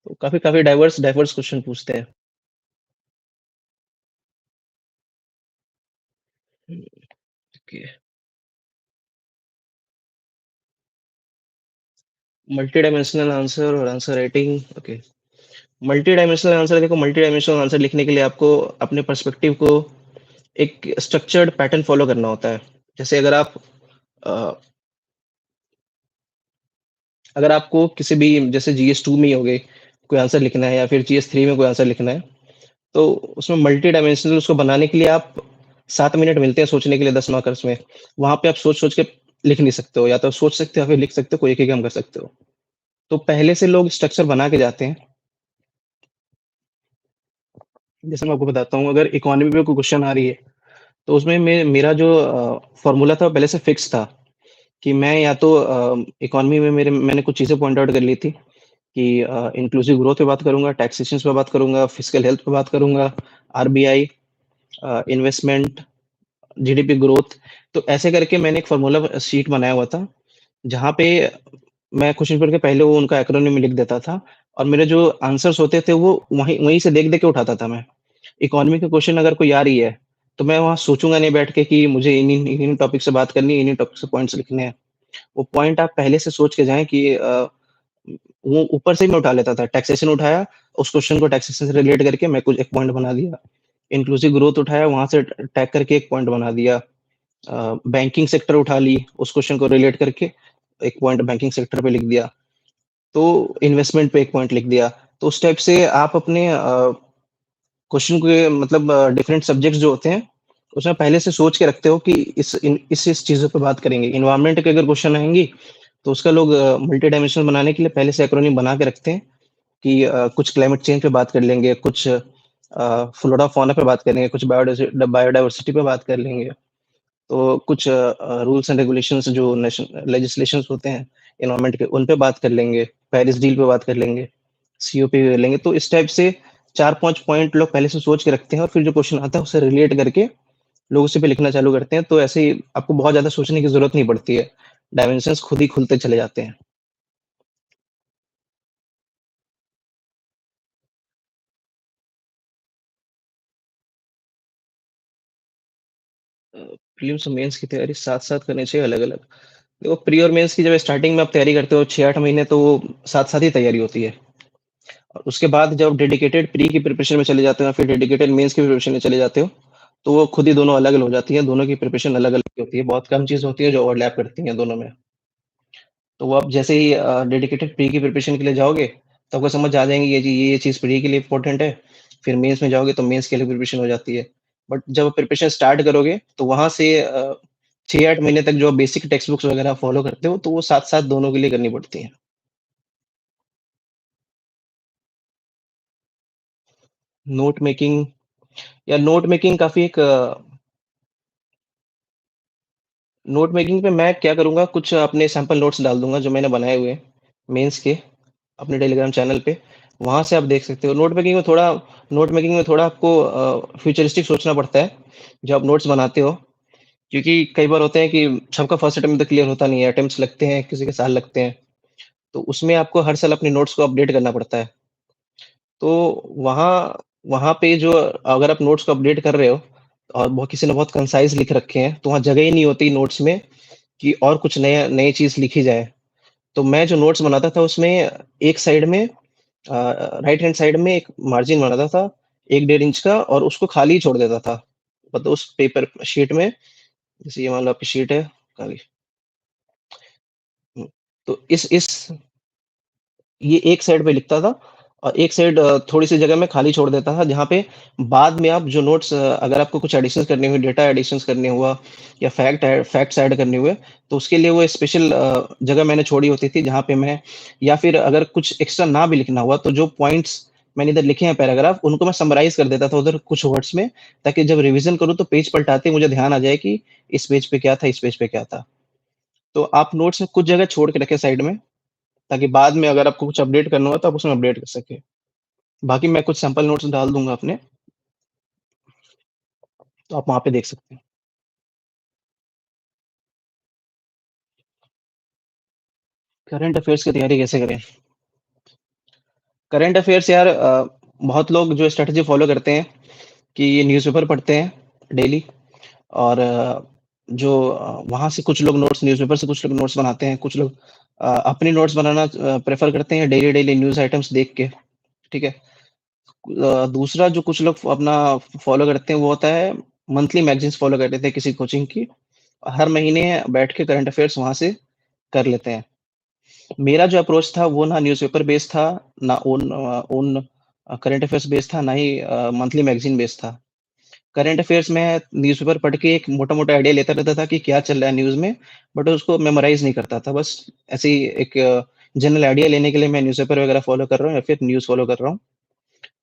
तो काफ़ी काफ़ी डाइवर्स डाइवर्स क्वेश्चन पूछते हैं। हुँ, ओके। मल्टी डायमेंशनल आंसर और answer writing, okay. Multi dimensional answer लिखने के लिए आपको अपने पर्सपेक्टिव को एक स्ट्रक्चर्ड पैटर्न फॉलो करना होता है। जैसे अ, अगर आपको किसी भी जैसे जीएस 2 में ही हो गए, कोई आंसर लिखना है या फिर जीएस 3 में कोई आंसर लिखना है, तो उसमें मल्टी डायमेंशनल उसको बनाने के लिए आप 7 मिनट मिलते हैं सोचने के लिए 10 मार्कर्स में। वहाँ पे आप सोच-सोच के लिख नहीं सकते हो, या तो सोच सकते हो या फिर लिख सकते हो, कोई एक ही काम कर सकते हो। तो पहले से लोग स्ट्रक्चर बना के जाते हैं। जैसे मैं आपको बताता हूँ, अगर इकोनॉमी में कोई क्वेश्चन आ रही है, तो उसमें मेरा जो फ़ॉर्मूला था पहले से फिक्स था कि मैं या तो इकोनॉमी में मैंने कुछ चीज़ें पॉइंट आउट कर ली थी कि इंक्लूसिव ग्रोथ पे बात करूँगा, टैक्सेशंस पे बात करूँगा, फिस्कल हेल्थ पे बात करूँगा, आरबीआई, इन्वेस्टमेंट, जीडीपी ग्रोथ। तो ऐसे करके मैंने एक फ़ॉर्मूला शीट बनाया हुआ था, जहाँ पे मैं क्वेश्चन पेपर के पहले वो उनका एक्रोनिम लिख देता था और मेरे जो आंसर्स होते थे वो वहीं वहीं से देख-देख के उठाता था मैं। इकोनॉमी का क्वेश्चन अगर कोई आ रही है, तो मैं वहाँ सोचूँगा नहीं बैठ के कि मुझे इन-इन टॉपिक से बात करनी है, इन-इन टॉपिक से पॉइंट्स लिखने हैं। वो पॉइंट आप पहले से सोच के जाएँ कि वो ऊपर से ही मैं उठा लेता था। टैक्सेशन उठाया, उस क्वेश्चन को टैक्सेशन से रिलेट करके मैं कुछ एक पॉइंट बना दिया। इंक्लूसिव ग्रोथ उठाया, वहाँ से टैग करके एक पॉइंट बना दिया। बैंकिंग सेक्टर उठा ली, उस क्वेश्चन को रिलेट करके एक पॉइंट बैंकिंग सेक्टर पे लिख दिया। तो इन्वेस्टमेंट पे एक पॉइंट लिख दिया। तो उस टाइप से आप अपने क्वेश्चन के मतलब डिफरेंट सब्जेक्ट्स जो होते हैं, उसमें पहले से सोच के रखते हो कि इस चीज़ों पे बात करेंगे। एनवायरनमेंट के अगर क्वेश्चन आएँगी, तो उसका लोग मल्टी डायमेंशनल बनाने के लिए पहले से एक्रोनिम बना के रखते हैं कि कुछ क्लाइमेट चेंज पे बात कर लेंगे, कुछ फ्लोरा फौना पे बात करेंगे, कुछ बायोडायवर्सिटी पे बात कर लेंगे। तो कुछ रूल्स एंड रेगुलेशंस जो नेशन लेजिस्लेशंस होते हैं एनवायरनमेंट के, उन पे बात कर लेंगे, पेरिस डील पे बात कर लेंगे, सीओपी पे कर लेंगे। तो इस टाइप से 4-5 पॉइंट लोग पहले से सोच के रखते हैं और फिर जो क्वेश्चन आता है उससे रिलेट करके लोग उसी पे लिखना चालू करते हैं। तो ऐसे ही आपको बहुत ज़्यादा सोचने की ज़रूरत नहीं पड़ती है। डायमेंशंस खुद ही खुलते चले जाते हैं। प्रीलिम्स और मेंस की तैयारी साथ-साथ करनी चाहिए अलग-अलग। देखो प्री और मेंस की जब स्टार्टिंग में आप तैयारी करते हो 6-8 महीने तो वो साथ-साथ ही तैयारी होती है। और उसके बाद जब डेडिकेटेड प्री की प्रिपरेशन में चले जाते हो, फिर डेडिकेटेड मेंस की प्रिपरेशन में चले जाते हो, तो वो खुद ही दोनों अलग-अलग हो जाती है। दोनों की प्रिपरेशन अलग-अलग होती है। बहुत कम चीज़ होती है जो ओवरलैप करती हैं दोनों में। तो वो आप जैसे ही डेडिकेटेड प्री की प्रिपरेशन के लिए जाओगे, तो आपको समझ आ जाएँगी ये चीज़ प्री के लिए इम्पोर्टेंट है। फिर मेंस में जाओगे तो मेंस के लिए प्रिपरेशन हो जाती है। बट जब आप प्रिपरेशन स्टार्ट करोगे, तो वहाँ से 6-8 महीने तक जो बेसिक टेक्स्ट बुक्स वगैरह फॉलो करते हो, तो वो साथ-साथ दोनों के लिए करनी पड़ती हैं। नोट मेकिंग नोट मेकिंग काफ़ी एक नोट मेकिंग पे मैं क्या करूँगा, कुछ अपने सैंपल नोट्स डाल दूँगा जो मैंने बनाए हुए हैं, मेंस के, अपने टेलीग्राम चैनल पे। वहाँ से आप देख सकते हो। नोट मेकिंग में थोड़ा आपको फ्यूचरिस्टिक सोचना पड़ता है, जब आप नोट्स बनाते हो। क्योंकि कई बार होते हैं कि सबका फर्स्ट अटेम्प्ट तो क्लियर होता नहीं है, अटेम्प्ट्स लगते हैं, किसी के साल लगते हैं। तो उसमें आपको हर साल अपने नोट्स को अपडेट करना पड़ता है। तो वहाँ वहाँ पे जो अगर आप नोट्स को अपडेट कर रहे हो और बहुत किसी ने बहुत कंसाइज़ लिख रखे हैं, तो वहाँ जगह ही नहीं होती नोट्स में कि और कुछ नया नई चीज़ लिखी जाए। तो मैं जो नोट्स बनाता था उसमें एक साइड में राइट हैंड साइड में एक मार्जिन बनाता था 1 डेढ़ इंच का और उसको खाली ही छोड़ देता था। मतलब उस पेपर शीट में जैसे ये मान लो आपकी शीट है खाली। हुँ, तो इस ये एक साइड पे लिखता था और एक साइड थोड़ी-सी जगह में खाली छोड़ देता था, जहाँ पे बाद में आप जो नोट्स अगर आपको कुछ एडिशंस करने हुए, डेटा एडिशंस करने हुआ या फैक्ट्स ऐड करने हुए, तो उसके लिए वो स्पेशल जगह मैंने छोड़ी होती थी, जहाँ पे मैं या फिर अगर कुछ एक्स्ट्रा ना भी लिखना हुआ, तो जो पॉइंट्स मैंने इधर लिखे हैं पैराग्राफ, उनको मैं समराइज़ कर देता था उधर कुछ वर्ड्स में, ताकि जब रिवीज़न करूँ, तो पेज पलटाते ही मुझे ध्यान आ जाए कि इस पेज पे क्या था, इस पेज पे क्या था। तो आप नोट्स में कुछ जगह छोड़ के रखें साइड में, ताकि बाद में अगर आपको कुछ अपडेट करना हो तो आप उसमें अपडेट कर सकें। बाकी मैं कुछ सैंपल नोट्स डाल दूँगा अपने, तो आप वहाँ पे देख सकते हैं। करंट अफ़ेयर्स की तैयारी कैसे करें? करंट अफ़ेयर्स यार बहुत लोग जो स्ट्रैटेजी फ़ॉलो करते हैं कि न्यूज़पेपर पढ़ते हैं डेली और वहाँ से कुछ लोग नोट्स न्यूज़पेपर से कुछ लोग नोट्स बनाते हैं, कुछ लोग अपनी नोट्स बनाना प्रेफ़र करते हैं डेली न्यूज़ आइटम्स देख के, ठीक है? दूसरा जो कुछ लोग अपना फ़ॉलो करते हैं वो होता है मंथली मैगज़ीन्स फ़ॉलो कर लेते हैं किसी कोचिंग की। हर महीने बैठ के करंट अफ़ेयर्स वहाँ से कर लेते हैं। मेरा जो अप्रोच था वो ना न्यूज़पेपर बेस्ड था, ना करंट अफ़ेयर्स बेस्ड था, ना ही मंथली मैगज़ीन बेस्ड था। करंट अफ़ेयर्स में न्यूज़पेपर पढ़ के एक मोटा-मोटा आइडिया लेता रहता था कि क्या चल रहा है न्यूज़ में, बट उसको मेमोराइज़ नहीं करता था। बस ऐसे ही एक जनरल आइडिया लेने के लिए मैं न्यूज़पेपर वगैरह फ़ॉलो कर रहा हूँ या फिर न्यूज़ फ़ॉलो कर रहा हूँ।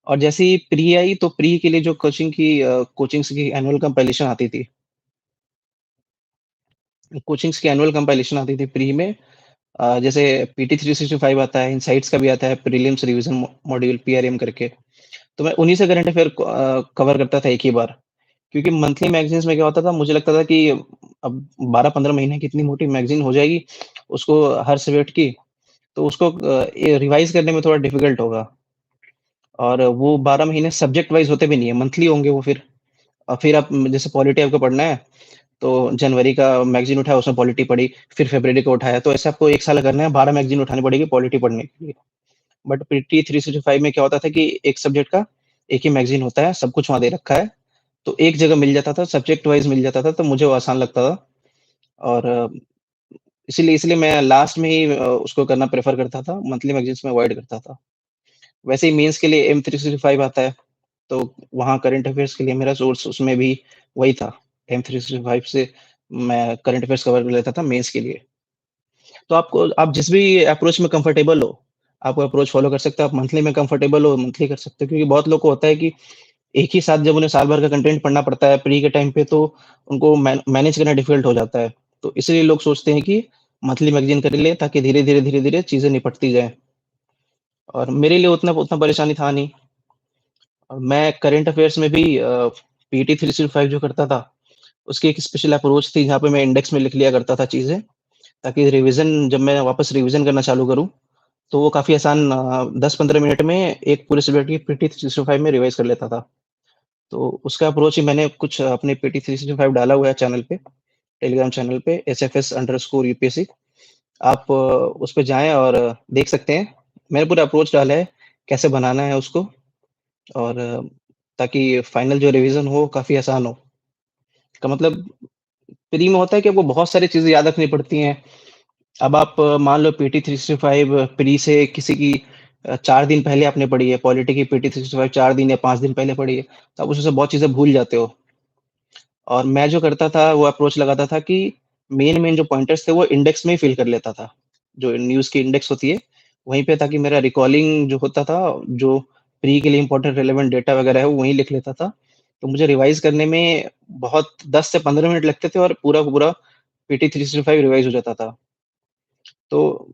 और जैसे ही प्री आई तो प्री के लिए जो कोचिंग्स की एनुअल कंपाइलेशन आती थी, कोचिंग्स की एनुअल कंपाइलेशन आती थी प्री में जैसे पीटी 365 आता है, इनसाइट्स का भी आता है, प्रीलिम्स रिवीजन मॉड्यूल पीआरएम करके। तो मैं उन्हीं से करंट अफेयर कवर करता था एक ही बार। क्योंकि मंथली मैगज़ीन्स में क्या होता था, मुझे लगता था कि अब 12-15 महीने की इतनी मोटी मैगज़ीन हो जाएगी, उसको हर सब्जेक्ट की, तो उसको ये रिवाइज़ करने में थोड़ा डिफ़िकल्ट होगा। और वो 12 महीने सब्जेक्ट वाइज़ होते भी नहीं है, मंथली होंगे वो फिर। फिर आप जैसे पॉलिटी आपको पढ़ना है, तो जनवरी का मैगज़ीन उठाया, उसमें पॉलिटी पढ़ी, फिर फ़रवरी को उठाया, तो ऐसे आपको 1 साल करना है, 12 मैगज़ीन उठानी पड़ेगी पॉलिटी पढ़ने के लिए। बट पीटी 365 में क्या होता था कि एक सब्जेक्ट का एक ही मैगज़ीन होता है, सब कुछ वहाँ दे रखा है, तो एक जगह मिल जाता था, सब्जेक्ट वाइज़ मिल जाता था, तो मुझे वो आसान लगता था और इसीलिए मैं लास्ट में ही उसको करना प्रेफ़र करता था, मंथली मैगज़ीन्स में अवॉइड करता था। वैसे ही मेंस के लिए एम 365 आता है, तो वहाँ करंट अफ़ेयर्स के लिए मेरा सोर्स उसमें भी वही था, एम 365 से मैं करंट अफ़ेयर्स कवर कर लेता था मेंस के लिए। तो आप जिस भी अप्रोच में कंफर्टेबल हो, आप अप्रोच फ़ॉलो कर सकते हो, आप मंथली में कंफर्टेबल हो, मंथली कर सकते हो क्योंकि बहुत लोग को होता है कि एक ही साथ जब उन्हें साल भर का कंटेंट पढ़ना पड़ता है प्री के टाइम पे तो उनको मैनेज करना डिफ़िकल्ट हो जाता है। तो इसीलिए लोग सोचते हैं कि मंथली मैगज़ीन कर ले ताकि धीरे-धीरे, धीरे-धीरे चीज़ें निपटती जाएँ और मेरे लिए उतना उतना परेशानी था नहीं। मैं करंट अफ़ेयर्स में भी पीटी 365 जो करता था, उसकी एक स्पेशल अप्रोच थी जहाँ पे मैं इंडेक्स में लिख लिया करता था चीज़ें, ताकि रिवीज़न जब मैं वापस रिवीज़न करना चालू करूँ, तो वो काफ़ी आसान 10-15 मिनट में एक पूरे सब्जेक्ट की पीटी 365 में रिवाइज़ कर लेता था। तो उसका अप्रोच ही मैंने कुछ अपने पीटी 365 डाला हुआ है चैनल पे, टेलीग्राम चैनल पे SFS_UPSC आप उस पे जाएँ और देख सकते हैं। मैंने पूरा अप्रोच डाला है, कैसे बनाना है उसको और ताकि फाइनल जो रिवीज़न हो काफ़ी आसान हो। का मतलब प्री में होता है कि आपको बहुत सारी चीज़ें याद रखनी पड़ती हैं। अब आप मान लो पीटी 365 प्री से किसी की 4 दिन पहले आपने पढ़ी है, पॉलिटी की पीटी 365 4 दिन या 5 दिन पहले पढ़ी है, तो आप उसमें से बहुत चीज़ें भूल जाते हो। और मैं जो करता था, वो अप्रोच लगाता था कि मेन-मेन जो पॉइंटर्स थे, वो इंडेक्स में ही फ़िल कर लेता था। जो न्यूज़ की इंडेक्स होती है, वहीं पे ताकि मेरा रिकॉलिंग जो होता था, जो प्री के लिए इम्पोर्टेंट रिलेवेंट डेटा वगैरह है, वो वहीं लिख लेता था। तो मुझे रिवाइज़ करने में बहुत 10 से 15 मिनट लगते थे और पूरा का पूरा पीटी 365 रिवाइज़ हो जाता था। तो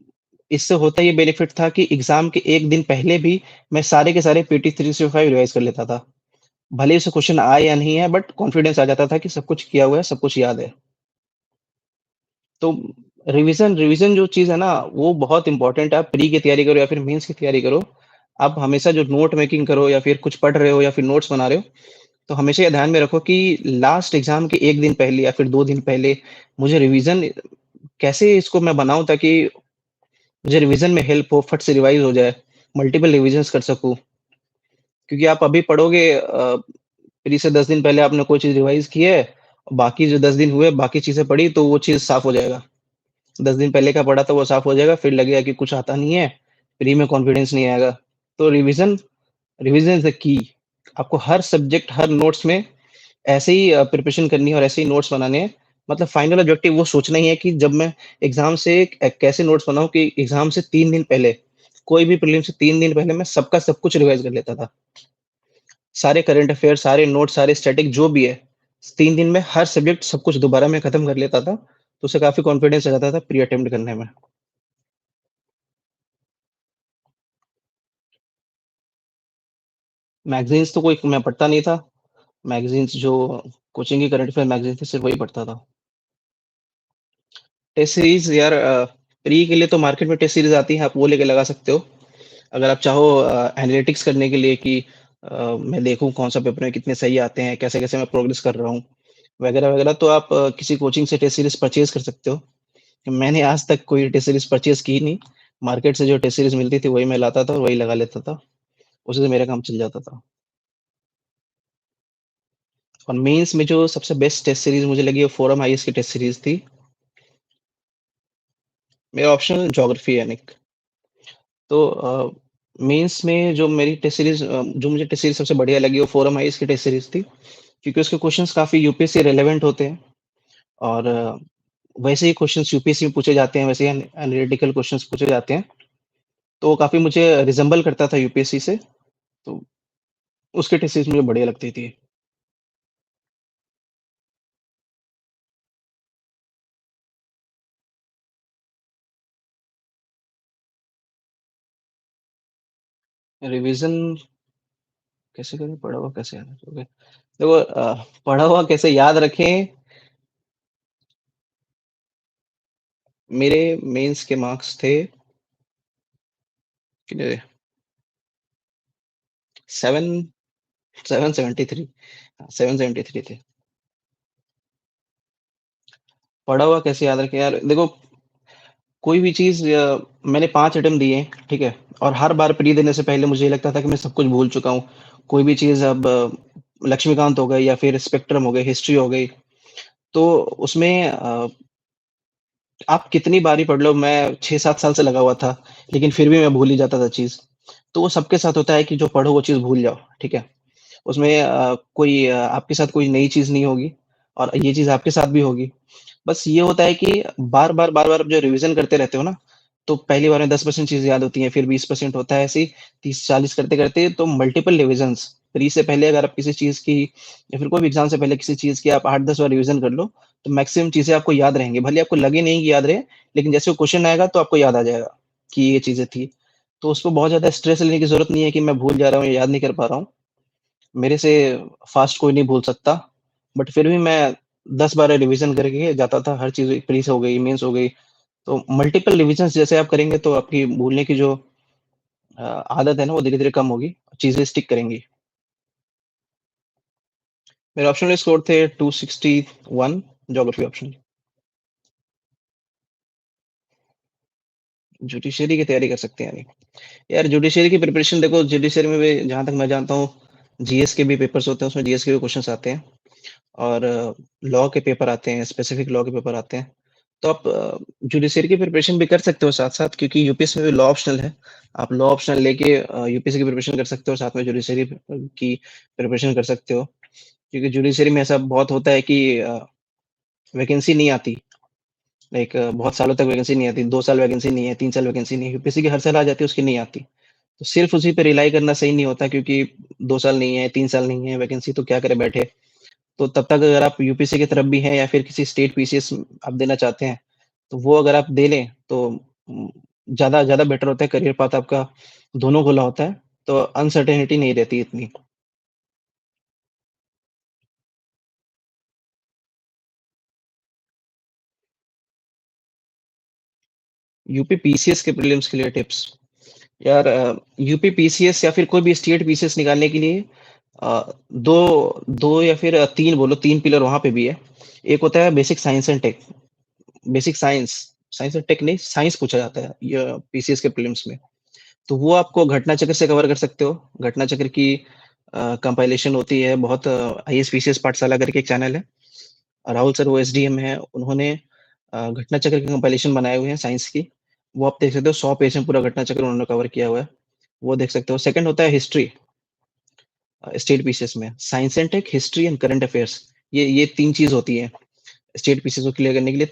इससे होता ये बेनिफिट था कि एग्ज़ाम के 1 दिन पहले भी मैं सारे के सारे पीटी 365 रिवाइज़ कर लेता था। भले ही उससे क्वेश्चन आए या नहीं आए बट कॉन्फिडेंस आ जाता था कि सब कुछ किया हुआ है, सब कुछ याद है। तो रिवीज़न रिवीज़न जो चीज़ है ना, वो बहुत इम्पोर्टेंट है। आप प्री की तैयारी करो या फिर मेंस की तैयारी करो, आप हमेशा जो नोट मेकिंग करो या फिर कुछ पढ़ रहे हो या फिर नोट्स बना रहे हो, तो हमेशा ये ध्यान में रखो कि लास्ट एग्ज़ाम के 1 दिन पहले या फिर 2 दिन पहले मुझे रिवीज़न कैसे इसको मैं बनाऊँ ताकि मुझे रिवीज़न में हेल्प हो, फट से रिवाइज़ हो जाए, मल्टीपल रिविज़न्स कर सकूँ। क्योंकि आप अभी पढ़ोगे प्री से 10 दिन पहले आपने कोई चीज़ रिवाइज़ की है, बाकी जो 10 दिन हुए, बाकी चीज़ें पढ़ी, तो वो चीज़ साफ़ हो जाएगा। 10 दिन पहले का पढ़ा था वो साफ़ हो जाएगा, फिर लगेगा कि कुछ आता नहीं है, प्री में कॉन्फिडेंस नहीं आएगा। तो revision revision is the key. आपको हर सब्जेक्ट, हर नोट्स में ऐसे ही प्रिपरेशन करनी है और ऐसे ही नोट्स बनाने हैं। मतलब फाइनल ऑब्जेक्टिव वो सोचना ही है कि जब मैं एग्ज़ाम से कैसे नोट्स बनाऊँ कि एग्ज़ाम से 3 दिन पहले, कोई भी प्रीलिम से 3 दिन पहले मैं सबका सब कुछ रिवाइज़ कर लेता था। सारे करंट अफ़ेयर, सारे नोट्स, सारे स्टैटिक जो भी है, 3 दिन में हर सब्जेक्ट सब कुछ दोबारा मैं खत्म कर लेता था, तो उससे काफ़ी कॉन्फिडेंस आ जाता था प्री अटेम्प्ट करने में। मैगज़ीन्स तो कोई मैं पढ़ता नहीं था, मैगज़ीन्स जो कोचिंग की करंट अफ़ेयर मैगज़ीन थी सिर्फ़ वही पढ़ता था। टेस्ट सीरीज़ यार प्री के लिए तो मार्केट में टेस्ट सीरीज़ आती है, आप वो लेके लगा सकते हो। अगर आप चाहो एनालिटिक्स करने के लिए कि मैं देखूँ कौन-सा पेपर में कितने सही आते हैं, कैसे-कैसे मैं प्रोग्रेस कर रहा हूँ, वगैरह-वगैरह तो आप किसी कोचिंग से टेस्ट सीरीज़ परचेज़ कर सकते हो। मैंने आज तक कोई टेस्ट सीरीज़ परचेज़ की नहीं। मार्केट से जो टेस्ट सीरीज़ मिलती थी वही मैं लाता था और वही लगा लेता था। उसी से मेरा काम चल जाता था। और मेंस में जो सबसे बेस्ट टेस्ट सीरीज़ मुझे लगी वो फोरम आईएएस की टेस्ट सीरीज़ थी। मेरा ऑप्शनल ज्योग्राफी है यानिक। तो मेंस में जो मेरी टेस्ट सीरीज़ जो मुझे टेस्ट सीरीज़ सबसे बढ़िया लगी वो फोरम आईएएस की टेस्ट सीरीज़ थी। क्योंकि उसके क्वेश्चंस काफ़ी यूपीएससी रिलेवेंट होते हैं और वैसे ही क्वेश्चंस यूपीएससी में पूछे जाते हैं, वैसे ही एनालिटिकल क्वेश्चंस पूछे जाते हैं। तो वो काफ़ी मुझे रिज़ेम्बल करता था यूपीएससी से, तो उसकी टेस्ट सीरीज़ मुझे बढ़िया लगती थी। रिवीज़न कैसे करें? पढ़ा हुआ कैसे याद रखोगे? देखो पढ़ा हुआ कैसे याद रखें, मेरे मेंस के मार्क्स थे कितने थे? 7 773 773 थे। पढ़ा हुआ कैसे याद रखें यार? देखो कोई भी चीज़ मैंने 5 अटेम्प्ट दिए, ठीक है? और हर बार प्री देने से पहले मुझे ये लगता था कि मैं सब कुछ भूल चुका हूँ। कोई भी चीज़ अब लक्ष्मीकांत हो गई या फिर स्पेक्ट्रम हो गई, हिस्ट्री हो गई, तो उसमें आप कितनी बारी पढ़ लो, मैं 6-7 साल से लगा हुआ था, लेकिन फिर भी मैं भूल ही जाता था चीज़। तो वो सबके साथ होता है कि जो पढ़ो वो चीज़ भूल जाओ, ठीक है? उसमें कोई आपके साथ कोई नई चीज़ नहीं होगी और ये चीज़ आपके साथ भी होगी। बस ये होता है कि बार-बार, बार-बार जो रिवीज़न करते रहते हो ना, तो पहली बार में 10% चीज़ें याद होती हैं, फिर 20% होता है, ऐसे ही 30-40 करते-करते तो मल्टीपल रिविज़न्स, प्री से पहले अगर आप किसी चीज़ की या फिर कोई भी एग्ज़ाम से पहले किसी चीज़ की आप 8-10 बार रिवीज़न कर लो, तो मैक्सिमम चीज़ें आपको याद रहेंगी। भले आपको लगे नहीं कि याद रहे, लेकिन जैसे वो क्वेश्चन आएगा तो आपको याद आ जाएगा कि ये चीज़ें थी। तो उसको बहुत ज़्यादा स्ट्रेस लेने की ज़रूरत नहीं है कि मैं भूल जा रहा हूँ या याद नहीं कर पा रहा हूँ। मेरे से फ़ास्ट कोई नहीं भूल सकता, बट फिर भी मैं 10 बार रिवीज़न करके जाता था, हर चीज़ प्रीस हो गई, मेंस हो गई। तो मल्टीपल रिविज़न्स जैसे आप करेंगे तो आपकी भूलने की जो आदत है ना वो धीरे-धीरे कम होगी, चीज़ें स्टिक करेंगी। मेरे ऑप्शनल स्कोर थे 261 ज्योग्राफी ऑप्शनल। जुडिशरी की तैयारी कर सकते हैं यानी। यार जुडिशरी की प्रिपरेशन देखो जुडिशरी में भी जहाँ तक मैं जानता हूँ, जीएस के भी पेपर्स होते हैं, उसमें जीएस के भी क्वेश्चन्स आते हैं और लॉ के पेपर आते हैं, स्पेसिफिक लॉ के पेपर आते हैं। तो आप जुडिशरी की प्रिपरेशन भी कर सकते हो साथ-साथ क्योंकि यूपीएससी में भी लॉ ऑप्शनल है। आप लॉ ऑप्शनल लेके यूपीएससी की प्रिपरेशन कर सकते हो, साथ में जुडिशरी की प्रिपरेशन कर सकते हो। क्योंकि जुडिशरी में ऐसा बहुत होता है कि वैकेंसी नहीं आती। लाइक बहुत सालों तक वैकेंसी नहीं आती, 2 साल वैकेंसी नहीं है, 3 साल वैकेंसी नहीं है, यूपीएससी की हर साल आ जाती है, उसकी नहीं आती। तो सिर्फ़ उसी पे रिलाई करना सही नहीं होता क्योंकि 2 साल नहीं है, 3 साल नहीं है वैकेंसी तो क्या करें बैठे। तो तब तक अगर आप यूपीएससी की तरफ भी हैं या फिर किसी स्टेट पीसीएस आप देना चाहते हैं, तो वो अगर आप दे लें तो ज़्यादा ज़्यादा बेटर होता है, करियर पाथ आपका दोनों खुला होता है, तो अनसर्टेनिटी नहीं रहती इतनी। यूपी पीसीएस के प्रीलिम्स के लिए टिप्स। यार यूपी पीसीएस या फिर कोई भी स्टेट पीसीएस निकालने के लिए 2 2 या फिर 3 बोलो 3 पिलर वहाँ पे भी है। एक होता है basic science and tech, basic science, science and tech नहीं, साइंस पूछा जाता है ये पीसीएस के प्रीलिम्स में। तो वो आपको घटना चक्र से कवर कर सकते हो। घटना चक्र की कंपाइलेशन होती है, बहुत आईएएस-पीसीएस पाठशाला करके एक चैनल है। राहुल सर वो एसडीएम हैं, उन्होंने घटना चक्र की कंपाइलेशन बनाए हुए हैं साइंस की। वो आप देख सकते हो 100 पेज में पूरा घटना चक्र उन्होंने कवर किया हुआ है। वो देख सकते हो। सेकंड होता है हिस्ट्री स्टेट पीसीएस में। Science and tech, history and current affairs ये 3 चीज़ होती हैं। स्टेट पीसीएस को क्लियर करने के लिए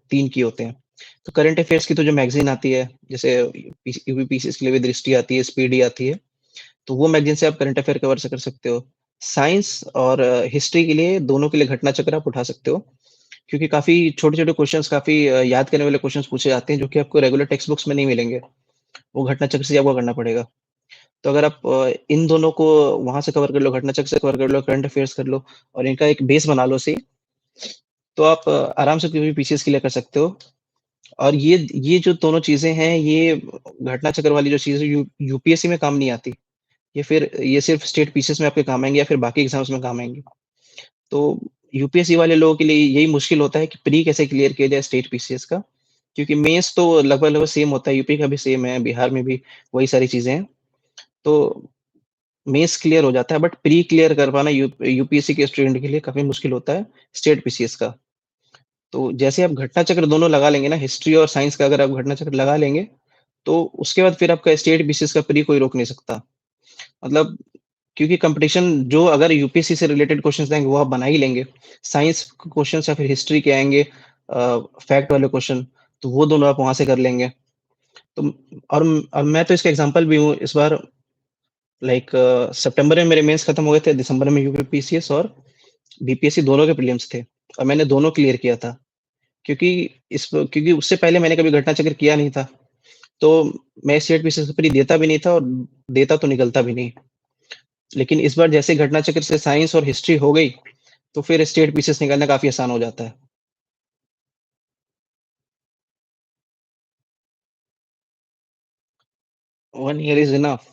3 की होते हैं। तो करंट अफेयर्स की तो जो मैगज़ीन आती है, जैसे यूपी पीसीएस के लिए भी दृष्टि आती है, स्पीडी आती है। तो वो मैगज़ीन से आप करंट अफेयर कवर से कर सकते हो। साइंस और हिस्ट्री के लिए दोनों के लिए घटना चक्र आप उठा सकते हो, क्योंकि काफ़ी छोटे-छोटे क्वेश्चन्स काफ़ी याद करने वाले क्वेश्चन्स पूछे जाते हैं, जो कि आपको रेगुलर टेक्स्ट बुक्स में नहीं मिलेंगे। वो घटना चक्र से ही आपको करना पड़ेगा। तो अगर आप इन दोनों को वहाँ से कवर कर लो, घटना चक्र से कवर कर लो, करंट अफेयर्स कर लो और इनका एक बेस बना लो सही, तो आप आराम से कोई भी पीसीएस क्लियर कर सकते हो। और ये जो दोनों चीज़ें हैं, ये घटना चक्र वाली जो चीज़ है यूपीएससी में काम नहीं आती। ये सिर्फ़ स्टेट पीसीएस में आपके काम आएँगी या फिर बाकी एग्ज़ाम्स में काम आएँगी। तो यूपीएससी वाले लोगों के लिए यही मुश्किल होता है कि प्री कैसे क्लियर किया जाए स्टेट पीसीएस का, क्योंकि मेंस तो लगभग-लगभग सेम होता है, यूपी का भी सेम है, बिहार में भी वही सारी चीज़ें हैं। तो मेंस क्लियर हो जाता है बट प्री क्लियर कर पाना यूपीएससी के स्टूडेंट के लिए काफ़ी मुश्किल होता है, स्टेट पीसीएस का। तो जैसे आप घटना चक्र दोनों लगा लेंगे ना, हिस्ट्री और साइंस का अगर आप घटना चक्र लगा लेंगे, तो उसके बाद फिर आपका स्टेट पीसीएस का प्री कोई रोक नहीं सकता। मतलब क्योंकि कॉम्पिटिशन जो अगर यूपीएससी से रिलेटेड क्वेश्चंस आएँगे वो आप बना ही लेंगे। साइंस क्वेश्चंस या फिर हिस्ट्री के आएँगे फैक्ट वाले क्वेश्चन, तो वो दोनों आप वहाँ से कर लेंगे। तो और मैं तो इसका एग्ज़ाम्पल भी हूँ इस बार लाइक सितंबर में मेरे मेंस खत्म हो गए थे, दिसंबर में यूपीपीसीएस और बीपीएससी दोनों के प्रीलिम्स थे और मैंने दोनों क्लियर किया था। क्योंकि क्योंकि उससे पहले मैंने कभी घटना चक्र किया नहीं था, तो मैं स्टेट पीसीएस की प्री देता भी नहीं था और देता तो निकलता भी नहीं। लेकिन इस बार जैसे घटना चक्र से साइंस और हिस्ट्री हो गई, तो फिर स्टेट पीसीएस निकालना काफ़ी आसान हो जाता है। 1 ईयर इज़ इनफ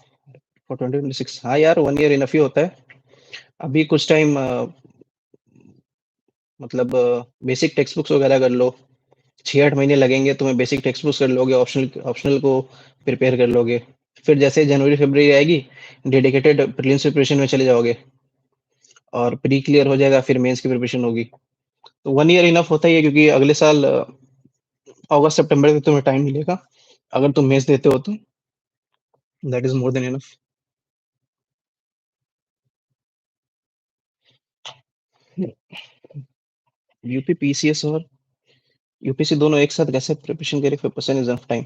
फॉर 2026। हाँ यार, 1 ईयर इनफ ही होता है। अभी कुछ टाइम मतलब बेसिक टेक्स्ट बुक्स वगैरह कर लो। 6-8 महीने लगेंगे, तुम्हें बेसिक टेक्स्ट बुक्स कर लोगे, ऑप्शनल ऑप्शनल को प्रिपेयर कर लोगे। फिर जैसे जनवरी-फ़रवरी आएगी, डेडिकेटेड प्रीलिम्स प्रिपरेशन में चले जाओगे और प्री क्लियर हो जाएगा, फिर मेंस की प्रिपरेशन होगी। तो 1 ईयर इनफ होता ही है क्योंकि अगले साल अगस्त सितंबर तक तुम्हें टाइम मिलेगा। अगर तुम मेंस देते हो तो that is more than enough. UP PCS और यूपीएससी दोनों एक साथ कैसे प्रिपरेशन करें, 5% इज़ इनफ टाइम।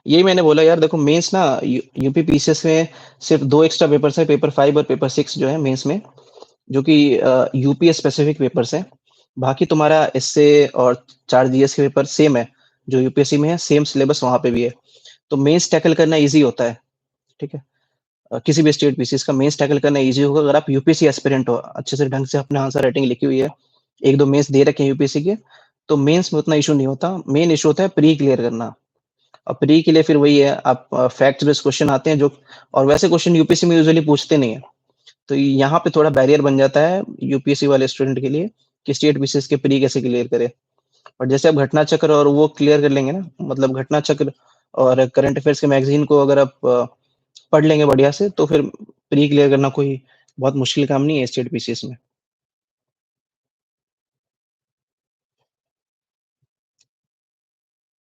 यही मैंने बोला यार, देखो मेंस ना यूपी पीसीएस में सिर्फ 2 एक्स्ट्रा पेपर्स हैं, पेपर 5 और पेपर 6 जो है मेंस में, जो कि यूपीएस स्पेसिफिक पेपर्स हैं। बाकी तुम्हारा एसए और 4 जीएस के पेपर सेम है, जो यूपीएससी में है, सेम सिलेबस वहाँ पे भी है। तो मेंस टैकल करना ईज़ी होता है, ठीक है? किसी भी स्टेट पीसीएस का मेंस टैकल करना ईज़ी होगा अगर आप यूपीएससी एस्पिरेंट हो, अच्छे से ढंग से अपने आंसर राइटिंग लिखी हुई है, 1-2 मेंस दे रखे हैं यूपीएससी के, तो मेंस में उतना इश्यू नहीं होता। मेन इश्यू होता है प्री क्लियर करना। अब प्री के लिए फिर वही है, आप फैक्ट बेस्ड क्वेश्चन आते हैं जो, और वैसे क्वेश्चन यूपीएससी में यूजुअली पूछते नहीं है। तो यहाँ पे थोड़ा बैरियर बन जाता है यूपीएससी वाले स्टूडेंट के लिए कि स्टेट पीसीएस के प्री कैसे क्लियर करे। और जैसे आप घटना चक्र और वो क्लियर कर लेंगे ना, मतलब घटना चक्र और करंट अफेयर्स के मैगजीन को अगर आप पढ़ लेंगे बढ़िया से, तो फिर प्री क्लियर करना कोई बहुत मुश्किल काम नहीं है स्टेट पीसीएस में।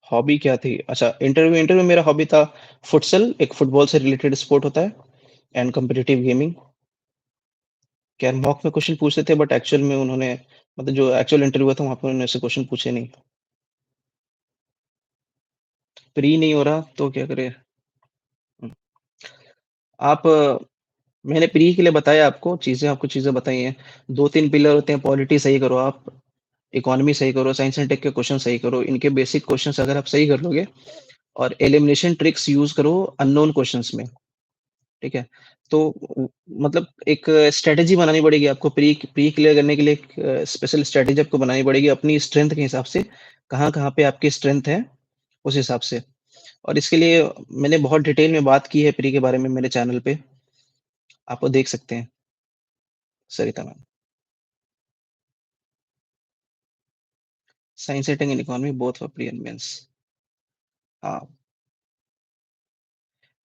हॉबी क्या थी? अच्छा, इंटरव्यू इंटरव्यू मेरा हॉबी था फुटसल, एक फुटबॉल से रिलेटेड स्पोर्ट होता है, एंड कॉम्पिटिटिव गेमिंग। खैर मॉक में क्वेश्चन पूछते थे, बट एक्चुअल में उन्होंने, मतलब जो एक्चुअल इंटरव्यू हुआ था वहाँ पे उन्होंने ऐसे क्वेश्चन पूछे नहीं। प्री नहीं हो रहा तो क्या करें? हुँ। आप मैंने प्री के लिए बताया आपको चीज़ें, आपको चीज़ें बताई हैं। 2-3 पिलर होते हैं, पॉलिटी सही करो आप, इकोनॉमी सही करो, साइंस एंड टेक के क्वेश्चन सही करो। इनके बेसिक क्वेश्चंस अगर आप सही कर लोगे और एलिमिनेशन ट्रिक्स यूज़ करो अननोन क्वेश्चंस में, ठीक है? तो मतलब एक स्ट्रैटेजी बनानी पड़ेगी आपको प्री प्री क्लियर करने के लिए, एक स्पेशल स्ट्रैटेजी आपको बनानी पड़ेगी अपनी स्ट्रेंथ के हिसाब से, कहाँ-कहाँ पे आपकी स्ट्रेंथ है, उस हिसाब से। और इसके लिए मैंने बहुत डिटेल में बात की है प्री के बारे में मेरे चैनल पे, आप वो देख सकते हैं, Sarita ma'am. Science setting and economy both for pre and mains. हाँ,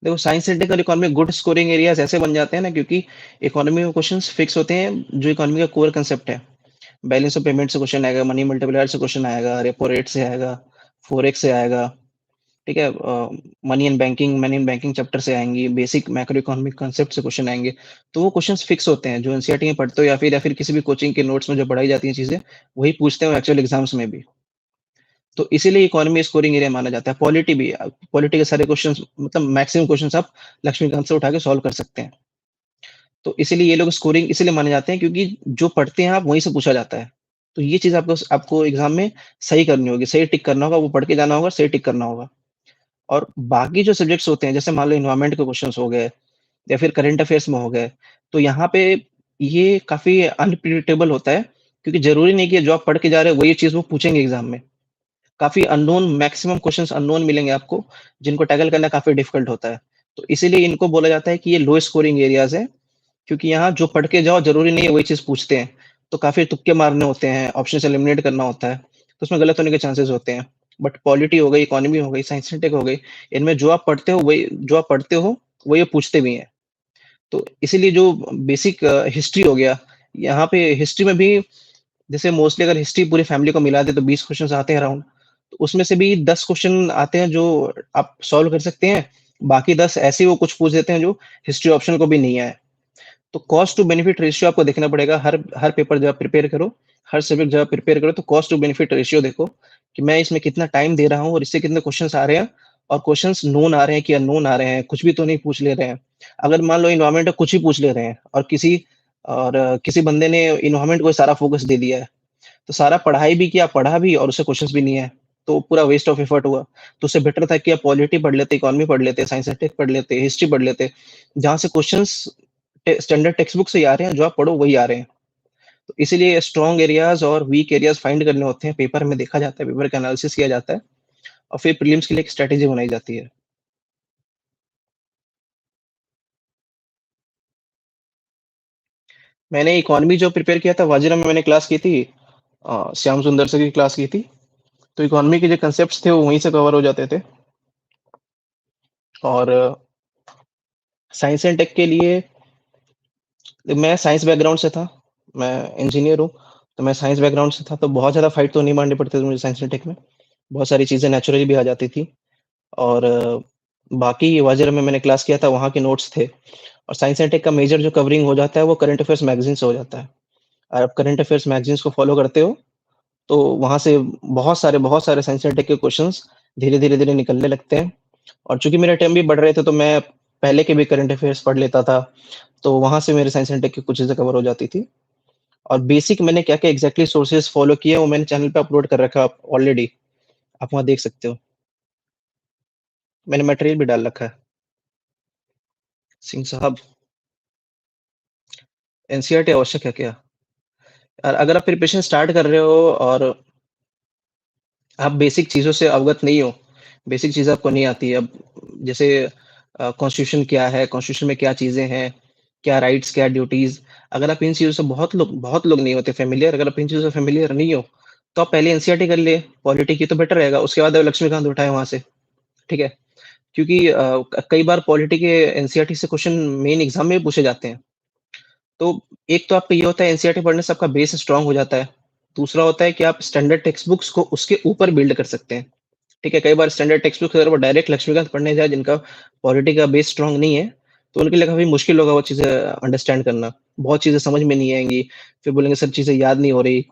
देखो साइंस सेटिंग और इकोनॉमी गुड स्कोरिंग एरियाज़ ऐसे बन जाते हैं ना, क्योंकि इकोनॉमी में क्वेश्चंस फिक्स होते हैं, जो इकोनॉमी का कोर कांसेप्ट है। बैलेंस ऑफ पेमेंट से क्वेश्चन आएगा, मनी मल्टीप्लायर से क्वेश्चन आएगा, रेपो रेट से आएगा, फॉरेक्स से आएगा, ठीक है? मनी एंड बैंकिंग चैप्टर से आएँगी, बेसिक मैक्रो इकोनॉमिक कांसेप्ट से क्वेश्चन आएँगे। तो वो क्वेश्चंस फिक्स होते हैं, जो एनसीईआरटी में पढ़ते हो या फिर किसी भी कोचिंग के नोट्स में जो पढ़ाई जाती हैं चीज़ें, वही पूछते हैं एक्चुअल एग्ज़ाम्स में भी। तो इसीलिए इकोनॉमी स्कोरिंग एरिया माना जाता है। पॉलिटी भी, पॉलिटी के सारे क्वेश्चंस, मतलब मैक्सिमम क्वेश्चंस आप लक्ष्मीकांत से उठा के सॉल्व कर सकते हैं। तो इसीलिए ये लोग स्कोरिंग इसीलिए माने जाते हैं, क्योंकि जो पढ़ते हैं आप वहीं से पूछा जाता है। तो ये चीज़ आपको आपको एग्ज़ाम में सही करनी होगी, सही टिक करना होगा, वो पढ़ के जाना होगा, सही टिक करना होगा। और बाकी जो सब्जेक्ट्स होते हैं, जैसे मान लो एनवायरनमेंट के क्वेश्चन्स हो गए या फिर करंट अफेयर्स में हो गए, तो यहाँ पे ये काफ़ी अनप्रेडिक्टेबल होता है, क्योंकि ज़रूरी नहीं कि जो आप पढ़ के जा रहे हो वही चीज़ वो पूछेंगे एग्ज़ाम में। काफ़ी अननोन, मैक्सिमम क्वेश्चन्स अननोन मिलेंगे आपको, जिनको टैकल करना काफ़ी डिफ़िकल्ट होता है। तो इसीलिए इनको बोला जाता है कि ये लो स्कोरिंग एरियाज़ हैं, क्योंकि यहाँ जो पढ़ के जाओ ज़रूरी नहीं है वही चीज़ पूछते हैं। तो काफ़ी तुक्के मारने होते हैं, ऑप्शंस एलिमिनेट करना होता है, तो उसमें गलत होने के चांसेस होते हैं। बट पॉलिटी हो गई, इकोनॉमी हो गई, साइंस एंड टेक हो गई, इनमें जो आप पढ़ते हो, वही ये पूछते भी हैं। तो इसीलिए जो बेसिक हिस्ट्री हो गया, यहाँ पे हिस्ट्री में भी जैसे मोस्टली अगर हिस्ट्री पूरी फैमिली को मिला दे तो 20 क्वेश्चन्स आते हैं अराउंड। तो उसमें से भी 10 क्वेश्चन आते हैं जो आप सॉल्व कर सकते हैं, बाकी 10 ऐसे ही वो कुछ पूछ देते हैं जो हिस्ट्री ऑप्शन को भी नहीं आए। तो कॉस्ट टू बेनिफिट रेशियो आपको देखना पड़ेगा, हर हर पेपर जब आप प्रिपेयर करो, हर सब्जेक्ट जब आप प्रिपेयर करो, तो कॉस्ट टू बेनिफिट रेशियो देखो कि मैं इसमें कितना टाइम दे रहा हूँ और इससे कितने क्वेश्चंस आ रहे हैं, और क्वेश्चंस नोन आ रहे हैं कि अननोन आ रहे हैं, कुछ भी तो नहीं पूछ ले रहे हैं। अगर मान लो एनवायरनमेंट का कुछ ही पूछ ले रहे हैं और किसी बंदे ने एनवायरनमेंट को सारा फोकस दे दिया है, तो सारा पढ़ाई भी किया, पढ़ा भी और उससे क्वेश्चंस भी नहीं है, तो पूरा वेस्ट ऑफ एफर्ट हुआ। तो उससे बेटर था कि आप पॉलिटी पढ़ लेते, इकोनॉमी पढ़ लेते, साइंस एंड टेक पढ़ लेते, हिस्ट्री पढ़ लेते, जहाँ से क्वेश्चंस स्टैंडर्ड टेक्स्ट बुक से ही आ रहे हैं, जो आप पढ़ो वही आ रहे हैं। तो इसीलिए स्ट्रॉन्ग एरियाज और वीक एरियाज फाइंड करने होते हैं, पेपर में देखा जाता है, पेपर का एनालिसिस किया जाता है और फिर प्रीलिम्स के लिए एक स्ट्रेटेजी बनाई जाती है। मैंने इकोनॉमी जो प्रिपेयर किया था वाजिरा में मैंने क्लास की थी, श्याम सुंदर सर की क्लास की थी। तो इकोनॉमी के जो कंसेप्ट्स थे वो वहीं से कवर हो जाते थे। और साइंस एंड टेक के लिए मैं साइंस बैकग्राउंड से था, मैं इंजीनियर हूँ, तो मैं साइंस बैकग्राउंड से था, तो बहुत ज़्यादा फाइट तो नहीं मारनी पड़ती थी मुझे साइंस एंड टेक में। बहुत सारी चीज़ें नेचुरली भी आ जाती थी। और बाकी वाजिरा में मैंने क्लास किया था, वहाँ के नोट्स थे। और साइंस एंड टेक का मेजर जो कवरिंग हो जाता है वो करंट अफेयर्स मैगज़ीन से हो जाता है। और आप करंट अफेयर्स मैगज़ीन्स को फ़ॉलो करते हो, तो वहाँ से बहुत सारे साइंस एंड टेक के क्वेश्चंस धीरे-धीरे निकलने लगते हैं। और चूँकि मेरे अटेम्प्ट भी बढ़ रहे थे, तो मैं पहले के भी करंट अफ़ेयर्स पढ़ लेता था, तो वहाँ से मेरे साइंस एंड टेक की कुछ चीज़ें कवर हो जाती थी। और बेसिक मैंने क्या-क्या एग्ज़ैक्टली सोर्सेज़ फ़ॉलो किए, वो मैंने चैनल पे अपलोड कर रखा है ऑलरेडी, आप वहाँ देख सकते हो। मैंने मटेरियल भी डाल रखा है। सिंह साहब, एनसीईआरटी आवश्यक है क्या? अगर आप प्रिपरेशन स्टार्ट कर रहे हो और आप बेसिक चीज़ों से अवगत नहीं हो, बेसिक चीज़ें आपको नहीं आती है। अब जैसे कॉन्स्टिट्यूशन क्या है, कॉन्स्टिट्यूशन में क्या चीज़ें हैं, क्या राइट्स, क्या ड्यूटीज़, अगर आप इन चीज़ों से बहुत लोग नहीं होते फ़ैमिलियर, अगर आप इन चीज़ों से फ़ैमिलियर नहीं हो, तो आप पहले एनसीईआरटी कर लिए, पॉलिटी की तो बेटर रहेगा, उसके बाद आप लक्ष्मीकांत उठाएँ वहाँ से, ठीक है? क्योंकि कई बार पॉलिटी के एनसीईआरटी से क्वेश्चन मेन एग्ज़ाम में भी पूछे जाते हैं। तो एक तो आपका ये होता है एनसीईआरटी पढ़ने से आपका बेस स्ट्रॉन्ग हो जाता है। दूसरा होता है कि आप स्टैंडर्ड टेक्स्ट बुक्स को उसके ऊपर बिल्ड कर सकते हैं। ठीक है, कई बार स्टैंडर्ड टेक्स्ट बुक अगर वो डायरेक्ट लक्ष्मीकांत पढ़ने जाए जिनका पॉलिटी का बेस स्ट्रॉन्ग नहीं है, तो उनके लिए काफ़ी मुश्किल होगा वो चीज़ें अंडरस्टैंड करना। बहुत चीज़ें समझ में नहीं आएँगी, फिर बोलेंगे सब चीज़ें याद नहीं हो रही।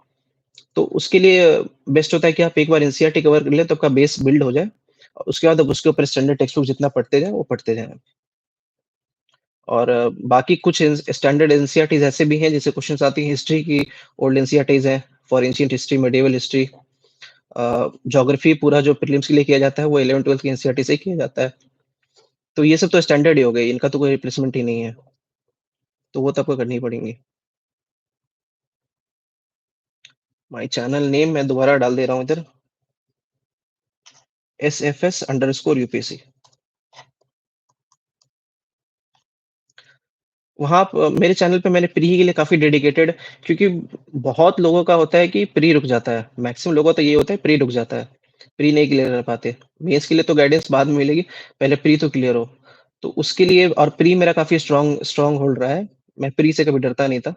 तो उसके लिए बेस्ट होता है कि आप एक बार एनसीईआरटी कवर कर लें तो आपका बेस बिल्ड हो जाए। और उसके बाद आप उसके ऊपर स्टैंडर्ड टेक्स्ट बुक जितना पढ़ते जाएँ, वो पढ़ते जाएँ। और बाकी कुछ स्टैंडर्ड एनसीईआरटीज़ ऐसे भी हैं जिससे क्वेश्चन्स आती हैं हिस्ट्री की, ओल्ड एनसीईआरटीज़ हैं, for ancient history, medieval history. Geography पूरा जो प्रीलिम्स के लिए किया जाता है वो 11th-12th की एनसीईआरटी से ही किया जाता है। तो ये सब तो स्टैंडर्ड ही हो गई, इनका तो कोई रिप्लेसमेंट ही नहीं है, तो वो तो आपको करनी ही पड़ेंगी। माय चैनल नेम मैं दोबारा डाल दे रहा हूँ इधर, SFS_UPSC। वहाँ प मेरे चैनल पे मैंने प्री के लिए काफ़ी डेडिकेटेड, क्योंकि बहुत लोगों का होता है कि प्री रुक जाता है। मैक्सिमम लोगों का तो ये होता है प्री रुक जाता है। प्री नहीं क्लियर कर पाते। मेंस के लिए तो गाइडेंस बाद में मिलेगी, पहले प्री तो क्लियर हो। तो उसके लिए और प्री मेरा काफ़ी स्ट्रॉन्ग स्ट्रॉन्ग होल्ड रहा है। मैं प्री से कभी डरता नहीं था।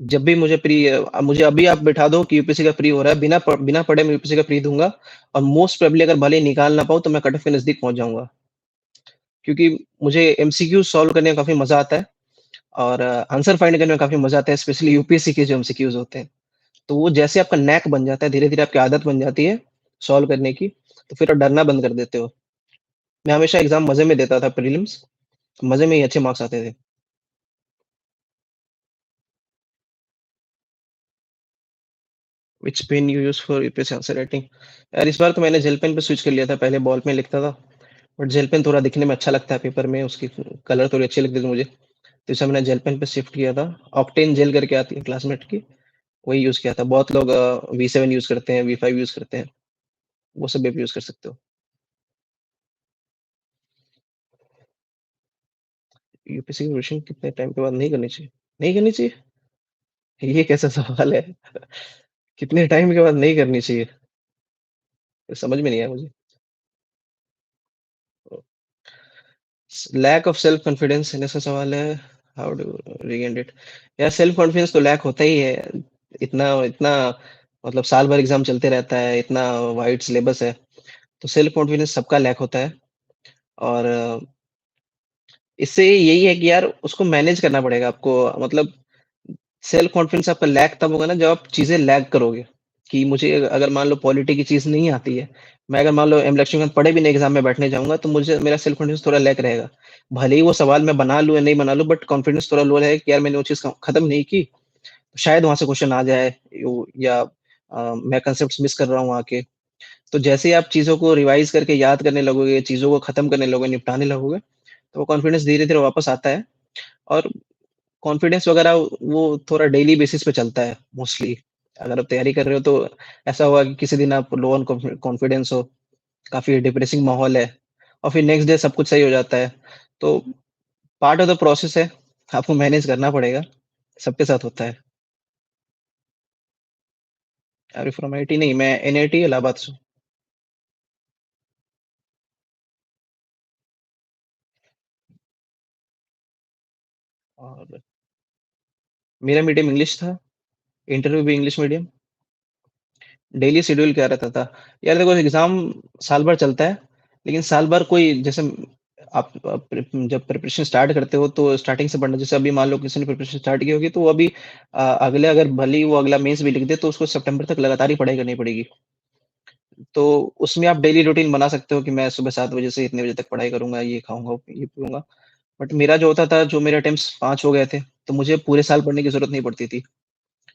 जब भी मुझे मुझे अभी आप बिठा दो कि यूपीएससी का प्री हो रहा है, बिना पढ़े मैं यूपीएससी का प्री दूँगा और मोस्ट प्रोबेबली अगर भले ही निकाल ना पाऊँ तो मैं कट ऑफ के नज़दीक पहुँच जाऊँगा। क्योंकि मुझे एमसीक्यू सॉल्व करने में काफ़ी मज़ा आता है। और आंसर फाइंड करने में काफ़ी मज़ा आता है, स्पेशली यूपीएससी के जो एमसीक्यूज़ होते हैं। तो वो जैसे आपका नैक बन जाता है, धीरे-धीरे आपकी आदत बन जाती है सॉल्व करने की, तो फिर आप डरना बंद कर देते हो। मैं हमेशा एग्ज़ाम मज़े में देता था प्रीलिम्स, मज़े में ही अच्छे मार्क्स आते थे। Which pen you use for UPSC answer writing? यार इस बार तो मैंने जेल पेन पे स्विच कर लिया था, पहले बॉल पेन लिखता था, बट जेल पेन थोड़ा दिखने में अच्छा लगता है पेपर में, उसकी कलर थोड़ी अच्छी लगती थी मुझे, तो इसलिए मैंने जेल पेन पे शिफ्ट किया था। ऑक्टेन जेल करके आती है क्लासमेट की, वही यूज़ किया था। बहुत लोग V7 यूज़ करते हैं, V5 यूज़ करते हैं, वो सब भी आप यूज़ कर सकते हो। यूपीएससी की प्रिपरेशन कितने टाइम के बाद नहीं करनी चाहिए? नहीं करनी चाहिए? ये कैसा सवाल है? कितने टाइम के बाद नहीं करनी चाहिए? समझ में नहीं आया मुझे। लैक ऑफ सेल्फ कॉन्फिडेंस ऐसा सवाल है, हाउ डू रीगेन इट? यार सेल्फ कॉन्फिडेंस तो लैक होता ही है। इतना इतना मतलब साल भर एग्ज़ाम चलते रहता है, इतना वाइड सिलेबस है, तो सेल्फ कॉन्फिडेंस सबका लैक होता है। और इससे यही है कि यार उसको मैनेज करना पड़ेगा आपको, मतलब सेल्फ कॉन्फिडेंस आपका लैग तब होगा ना जब आप चीज़ें लैग करोगे, कि मुझे अगर मान लो पॉलिटी की चीज़ नहीं आती है, मैं अगर मान लो एम लक्ष्मीकांत पढ़े भी नहीं एग्ज़ाम में बैठने जाऊँगा तो मुझे मेरा सेल्फ कॉन्फिडेंस थोड़ा लैग रहेगा। भले ही वो सवाल मैं बना लूँ या नहीं बना लूँ, बट कॉन्फिडेंस थोड़ा लो रहेगा कि यार मैंने वो चीज़ खत्म नहीं की, शायद वहाँ से क्वेश्चन आ जाए या मैं कांसेप्ट्स मिस कर रहा हूँ वहाँ के। तो जैसे ही आप चीज़ों को रिवाइज़ करके याद करने लगोगे, चीज़ों को खत्म करने लगोगे, निपटाने लगोगे, तो वो कॉन्फिडेंस धीरे-धीरे वापस आता है। और कॉन्फिडेंस वगैरह वो थोड़ा डेली बेसिस पे चलता है मोस्टली। अगर आप तैयारी कर रहे हो तो ऐसा होगा कि किसी दिन आप लो ऑन कॉन्फिडेंस हो, काफ़ी डिप्रेसिंग माहौल है और फिर नेक्स्ट डे सब कुछ सही हो जाता है। तो पार्ट ऑफ द प्रोसेस है, आपको मैनेज करना पड़ेगा, सबके साथ होता है। Are you from IIT? नहीं, मैं एनआईटी इलाहाबाद से हूँ। और मेरा मीडियम इंग्लिश था, इंटरव्यू भी इंग्लिश मीडियम। डेली शेड्यूल क्या रहता था? यार देखो एग्ज़ाम साल भर चलता है, लेकिन साल भर कोई जैसे आप जब प्रिपरेशन स्टार्ट करते हो तो स्टार्टिंग से पढ़ना, जैसे अभी मान लो किसी ने प्रिपरेशन स्टार्ट की होगी तो वो अभी अगले अगर भले ही वो अगला मेंस भी लिख दे तो उसको सितंबर तक लगातार ही पढ़ाई करनी पड़ेगी। तो उसमें आप डेली रूटीन बना सकते हो कि मैं सुबह 7 बजे से इतने बजे तक पढ़ाई करूँगा, ये खाऊँगा, ये पीऊँगा। बट मेरा जो होता था, जो मेरे अटेम्प्ट्स 5 हो गए थे, तो मुझे पूरे साल पढ़ने की ज़रूरत नहीं पड़ती थी।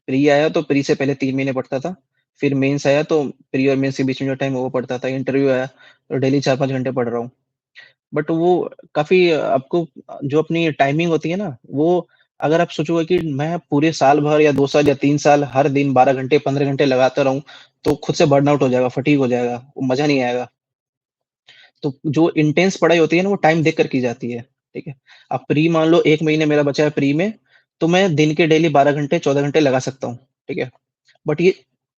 प्री आया तो प्री से पहले 3 महीने पढ़ता था, फिर मेंस आया तो प्री और मेंस के बीच में जो टाइम है वो पढ़ता था, इंटरव्यू आया तो डेली 4-5 घंटे पढ़ रहा हूँ। बट वो काफ़ी आपको जो अपनी टाइमिंग होती है ना, वो अगर आप सोचोगे कि मैं पूरे साल भर या 2 साल या 3 साल हर दिन 12 घंटे, 15 घंटे लगाता रहूँ, तो खुद से बर्नआउट हो जाएगा, फटीग हो जाएगा, वो मज़ा नहीं आएगा। तो जो इंटेंस पढ़ाई होती है ना, वो टाइम देख कर की जाती है, ठीक है? अब प्री मान लो 1 महीने मेरा बचा है प्री में, तो मैं दिन के डेली 12 घंटे, 14 घंटे लगा सकता हूँ, ठीक है? बट ये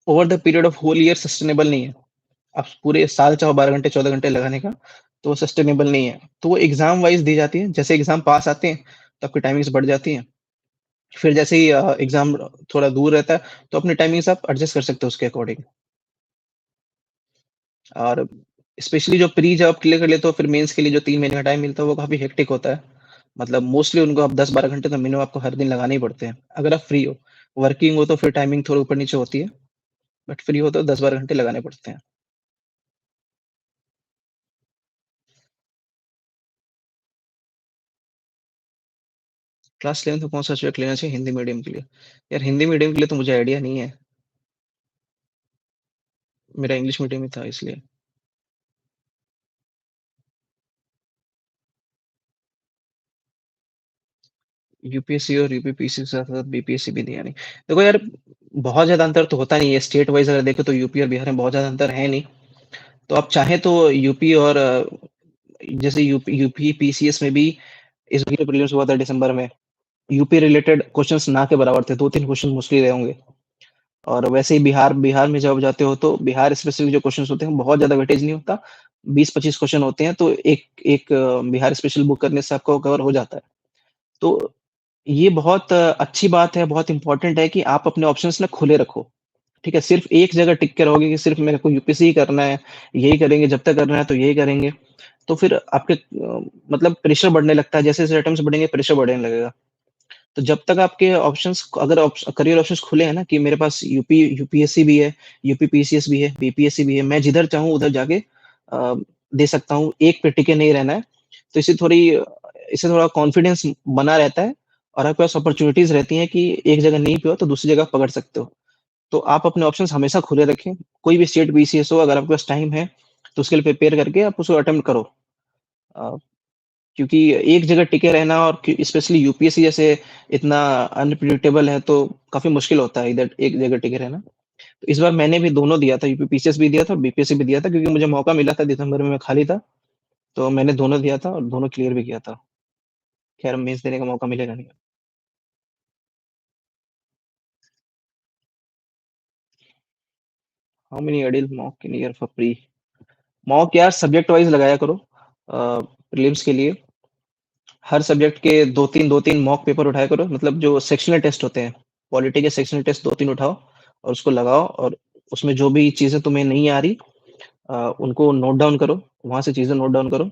over the period of whole year sustainable नहीं है। आप पूरे साल चाहो 12 घंटे, 14 घंटे लगाने का, तो वो सस्टेनेबल नहीं है। तो वो एग्ज़ाम वाइज़ दी जाती है, जैसे एग्ज़ाम पास आते हैं, तो आपकी टाइमिंग्स बढ़ जाती हैं। फिर जैसे ही एग्ज़ाम थोड़ा दूर रहता है, तो अपनी टाइमिंग्स आप एडजस्ट कर सकते हो उसके अकॉर्डिंग। और स्पेशली जो प्री जब आप क्लियर कर लेते हो, फिर मेंस के लिए जो 3 महीने का टाइम मिलता है, वो काफ़ी हेक्टिक होता है। मतलब मोस्टली उनको आप 10-12 घंटे तो मिनिमम आपको हर दिन लगाने ही पड़ते हैं, अगर आप फ्री हो। वर्किंग हो तो फिर टाइमिंग थोड़ा ऊपर-नीचे होती है, बट फ्री हो तो 10-12 घंटे लगाने पड़ते हैं। क्लास 11th में कौन-सा सब्जेक्ट लेना चाहिए हिंदी मीडियम के लिए? यार हिंदी मीडियम के लिए तो मुझे आइडिया नहीं है, मेरा इंग्लिश मीडियम ही था इसलिए। यूपीएससी और यूपीपीएससी के साथ-साथ बीपीएससी भी दिया नहीं। देखो यार, बहुत ज़्यादा अंतर तो होता नहीं है, स्टेट वाइज़ अगर देखें तो यूपी और बिहार में बहुत ज़्यादा अंतर है नहीं। तो आप चाहें तो यूपी और जैसे यूपी पीसीएस में भी इस बार प्रीलिम्स हुआ था दिसंबर में, यूपी रिलेटेड क्वेश्चंस ना के बराबर थे, 2-3 क्वेश्चन मुश्किल रहे होंगे। और वैसे ही बिहार बिहार में जब जाते हो तो बिहार स्पेसिफिक जो क्वेश्चंस होते हैं, बहुत ज़्यादा वेटेज नहीं होता, 20-25 क्वेश्चन होते हैं, तो एक एक बिहार स्पेशल बुक करने से आपको कवर हो जाता है। तो ये बहुत अच्छी बात है, बहुत इम्पोर्टेंट है कि आप अपने ऑप्शंस ना खुले रखो, ठीक है? सिर्फ़ एक जगह टिक के रहोगे कि सिर्फ़ मेरे को यूपीएससी ही करना है, यही करेंगे, जब तक करना है तो यही करेंगे, तो फिर आपके मतलब प्रेशर बढ़ने लगता है, जैसे-जैसे अटेम्प्ट्स बढ़ेंगे, प्रेशर बढ़ने लगेगा। तो जब तक आपके ऑप्शंस अगर करियर ऑप्शंस खुले हैं ना कि मेरे पास यूपीएससी भी है, यूपी पीसीएस भी है, बीपीएससी भी है, मैं जिधर चाहूँ उधर जाके अ, दे सकता हूँ, एक पे टिके नहीं रहना है। तो इससे थोड़ा कॉन्फिडेंस बना रहता है और आपके पास अपॉर्च्युनिटीज़ रहती हैं कि एक जगह नहीं पे हो तो दूसरी जगह पकड़ सकते हो। तो आप अपने ऑप्शंस हमेशा खुले रखें, कोई भी स्टेट बीसीएस हो, अगर आपके पास टाइम है, तो उसके लिए प्रिपेयर करके आप उसको अटेम्प्ट करो। अ, क्योंकि एक जगह टिके रहना और स्पेशली यूपीएससी जैसे इतना अनप्रेडिक्टेबल है, तो काफ़ी मुश्किल होता है इधर एक जगह टिके रहना। तो इस बार मैंने भी दोनों दिया था, यूपी पीसीएस भी दिया था और बीपीएससी भी दिया था, क्योंकि मुझे मौका मिला था, दिसंबर में मैं खाली था, तो मैंने दोनों दिया था और दोनों क्लियर भी किया था। खैर मेंस देने का मौका मिलेगा नहीं। How many ideal mock in year for pre? Mock यार सब्जेक्ट वाइज़ लगाया करो। प्रीलिम्स के लिए हर सब्जेक्ट के 2-3 मॉक पेपर उठाया करो, मतलब जो सेक्शनल टेस्ट होते हैं, पॉलिटी के सेक्शनल टेस्ट 2-3 उठाओ और उसको लगाओ, और उसमें जो भी चीज़ें तुम्हें नहीं आ रही उनको नोट डाउन करो, वहाँ से चीज़ें नोट डाउन करो,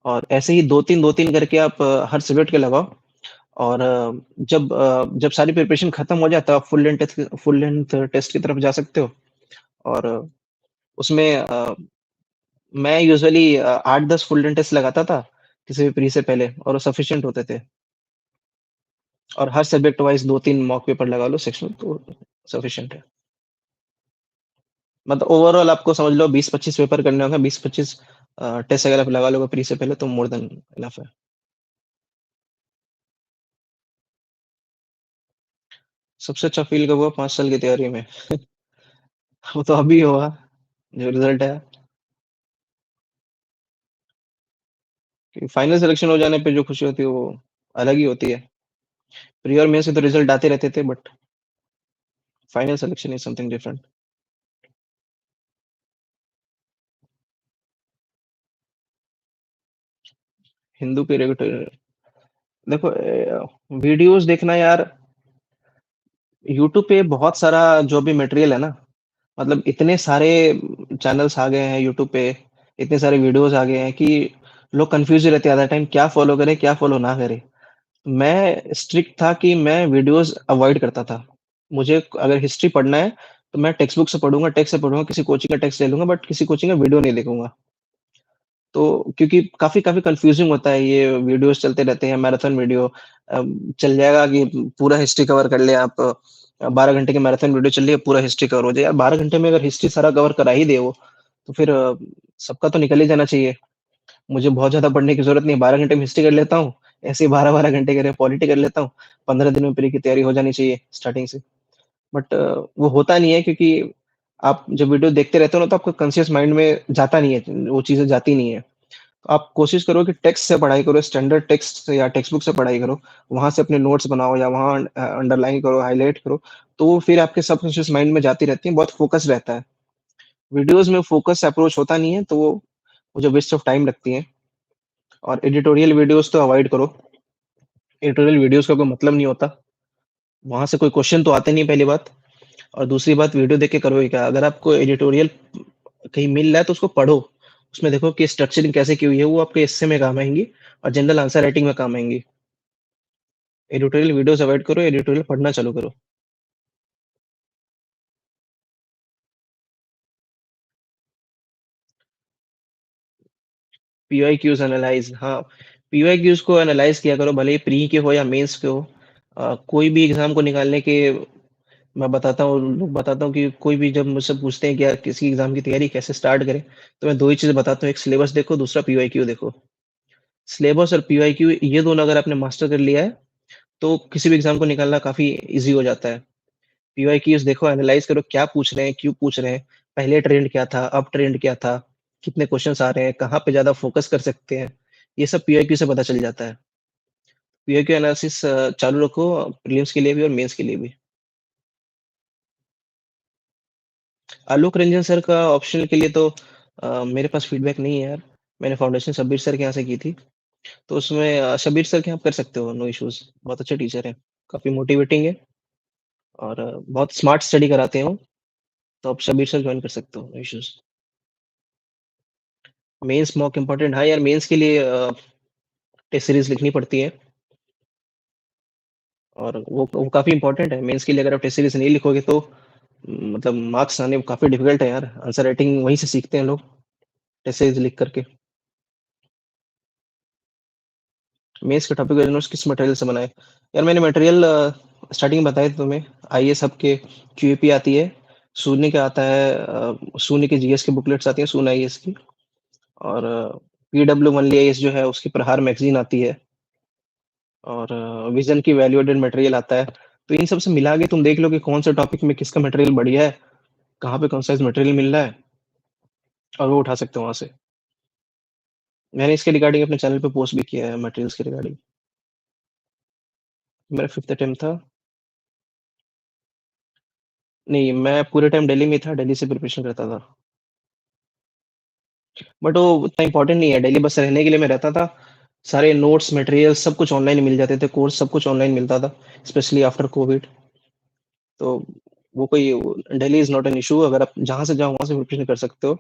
और ऐसे ही 2-3 करके आप हर सब्जेक्ट के लगाओ। और जब सारी प्रिपरेशन खत्म हो जाए, तब आप फुल लेंथ टेस्ट की तरफ जा सकते हो। और उसमें मैं यूजुअली 8-10 फुल लेंथ टेस्ट लगाता था, किसी भी प्री से पहले, और वो सफिशिएंट होते थे। और हर सब्जेक्ट वाइज़ 2-3 मॉक पेपर लगा लो सेक्शनल, तो सफिशिएंट है। मतलब ओवरऑल आपको समझ लो 20-25 पेपर करने होंगे, 20-25 टेस्ट अगर आप लगा लोगे प्री से पहले, तो मोर देन इनफ है। सबसे अच्छा फ़ील कब हुआ 5 साल की तैयारी में? वो तो अभी हुआ, जो रिज़ल्ट है। कि फाइनल सिलेक्शन हो जाने पे जो खुशी होती है, वो अलग ही होती है। प्री और मेंस के तो रिज़ल्ट आते रहते थे, but final selection is something different. Hindu पे रेगुलर देखो, वीडियोज़ देखना यार, यूट्यूब पे बहुत सारा जो भी मटेरियल है ना, मतलब इतने सारे चैनल्स आ गए हैं यूट्यूब पे, इतने सारे वीडियोज़ आ गए हैं कि लोग कन्फ्यूज़ ही रहते हैं आधा टाइम, क्या फ़ॉलो करें, क्या फ़ॉलो ना करें। मैं स्ट्रिक्ट था कि मैं वीडियोज़ अवॉइड करता था। मुझे अगर हिस्ट्री पढ़ना है, तो मैं टेक्स्ट बुक से पढ़ूँगा, टेक्स्ट से पढ़ूँगा, किसी कोचिंग का टेक्स्ट ले लूँगा बट किसी कोचिंग का वीडियो नहीं देखूँगा। तो क्योंकि काफ़ी काफ़ी कन्फ्यूज़िंग होता है ये वीडियोज़ चलते रहते हैं मैराथन वीडियो चल जाएगा कि पूरा हिस्ट्री कवर कर लें आप 12 घंटे की मैराथन वीडियो चल रही है, पूरा हिस्ट्री कवर हो जाए। यार 12 घंटे में अगर हिस्ट्री सारा कवर करा ही दे वो, तो फिर सबका तो निकल ही जाना चाहिए। मुझे बहुत ज़्यादा पढ़ने की ज़रूरत नहीं है, 12 घंटे में हिस्ट्री कर लेता हूँ, ऐसे ही 12-12 घंटे के पॉलिटी कर लेता हूँ, 15 दिन में प्री की तैयारी हो जानी चाहिए स्टार्टिंग से। बट वो होता नहीं है क्योंकि आप जब वीडियो देखते रहते हो ना तो आपको कॉन्शियस माइंड में जाता नहीं है, वो चीज़ें जाती नहीं है। तो आप कोशिश करो कि टेक्स्ट से पढ़ाई करो, स्टैंडर्ड टेक्स्ट से या टेक्स्ट बुक से पढ़ाई करो, वहाँ से अपने नोट्स बनाओ या वहाँ अंडरलाइन करो, हाइलाइट करो, तो वो फिर आपके सबकॉन्शियस माइंड में जाती रहती हैं, बहुत फ़ोकस रहता है। वीडियोज़ में फ़ोकस अप्रोच होता नहीं है, तो वो मुझे वेस्ट ऑफ टाइम लगती हैं और एडिटोरियल वीडियोज़ तो अवॉइड करो। एडिटोरियल वीडियोज़ का कोई मतलब नहीं होता, वहाँ से कोई क्वेश्चन तो आते नहीं पहली बात और दूसरी बात वीडियो देख के करोगे क्या? अगर आपको एडिटोरियल कहीं मिल रहा है तो उसको पढ़ो। उसमें देखो कि स्ट्रक्चरिंग कैसे की हुई है, वो आपके एस्से में काम आएँगी और जनरल आंसर राइटिंग में काम आएँगी। एडिटोरियल वीडियोज़ अवॉइड करो, एडिटोरियल पढ़ना चालू करो। पीवाईक्यूज़ एनालाइज़ हाँ, पीवाईक्यूज़ को एनालाइज़ किया करो, भले ही प्री के हो या मेंस के हो। कोई भी एग्ज़ाम को निकालने के मैं बताता हूँ कि कोई भी जब मुझसे पूछते हैं कि यार किसी एग्ज़ाम की तैयारी कैसे स्टार्ट करें, तो मैं 2 ही चीज़ें बताता हूँ, एक सिलेबस देखो, दूसरा पीवाईक्यू देखो। सिलेबस और पीवाईक्यू ये दोनों अगर आपने मास्टर कर लिया है, तो किसी भी एग्ज़ाम को निकालना काफ़ी ईज़ी हो जाता है। पीवाईक्यूज़ देखो, एनालाइज़ करो, क्या पूछ रहे हैं, क्यों पूछ रहे हैं, पहले ट्रेंड क्या था, अब ट्रेंड क्या था, कितने क्वेश्चन्स आ रहे हैं, कहाँ पे ज़्यादा फ़ोकस कर सकते हैं, ये सब पीवाईक्यू से पता चल जाता है। पीवाईक्यू एनालिसिस चालू रखो प्रीलिम्स के लिए भी और मेंस के लिए भी। आलोक रंजन सर का ऑप्शनल के लिए तो मेरे पास फीडबैक नहीं है यार। मैंने फाउंडेशन शब्बीर सर के यहाँ से की थी, तो उसमें शब्बीर सर के यहाँ आप कर सकते हो, नो इश्यूज़। बहुत अच्छे टीचर हैं, काफ़ी मोटिवेटिंग है और बहुत स्मार्ट स्टडी कराते हैं वो, तो आप शब्बीर सर जॉइन कर सकते हो, no issues. Mains mock important हाँ यार, मेंस के लिए टेस्ट सीरीज़ लिखनी पड़ती है और वो काफ़ी इम्पोर्टेंट है। मेंस के लिए अगर आप टेस्ट सीरीज़ नहीं लिखोगे तो मतलब मार्क्स आने काफ़ी डिफ़िकल्ट है यार। आंसर राइटिंग वहीं से सीखते हैं लोग, टेस्ट सीरीज़ लिख कर के। मेंस का टॉपिक नोट्स किस मटेरियल से बनाए? यार मैंने मटेरियल स्टार्टिंग में बताया था तुम्हें, आईएएस हब के क्यूएपी आती है, शून्य का आता है शून्य के जीएस की बुकलेट्स आती हैं, शून्य आईएएस की और पीडब्ल्यू ओनली आईएएस जो है उसकी प्रहार मैगज़ीन आती है और विज़न की वैल्यू-एडेड मटेरियल आता है। तो इन सब से मिला के तुम देख लो कि कौन से टॉपिक में किसका मटेरियल बढ़िया है, कहाँ पे कंसाइज़ मटेरियल मिल रहा है और वो उठा सकते हो वहाँ से। मैंने इसके रिगार्डिंग अपने चैनल पे पोस्ट भी किया है मटेरियल्स के रिगार्डिंग। मेरा 5th अटेम्प्ट था। नहीं, मैं पूरे टाइम दिल्ली में ही था, दिल्ली से प्रिपरेशन करता था। बट वो उतना इम्पोर्टेंट नहीं है, दिल्ली बस रहने के लिए मैं रहता था। सारे नोट्स, मटेरियल सब कुछ ऑनलाइन मिल जाते थे, कोर्स सब कुछ ऑनलाइन मिलता था, स्पेशली आफ्टर कोविड। तो वो कोई Delhi is not an issue अगर आप जहाँ से चाहो वहाँ से प्रिपरेशन कर सकते हो।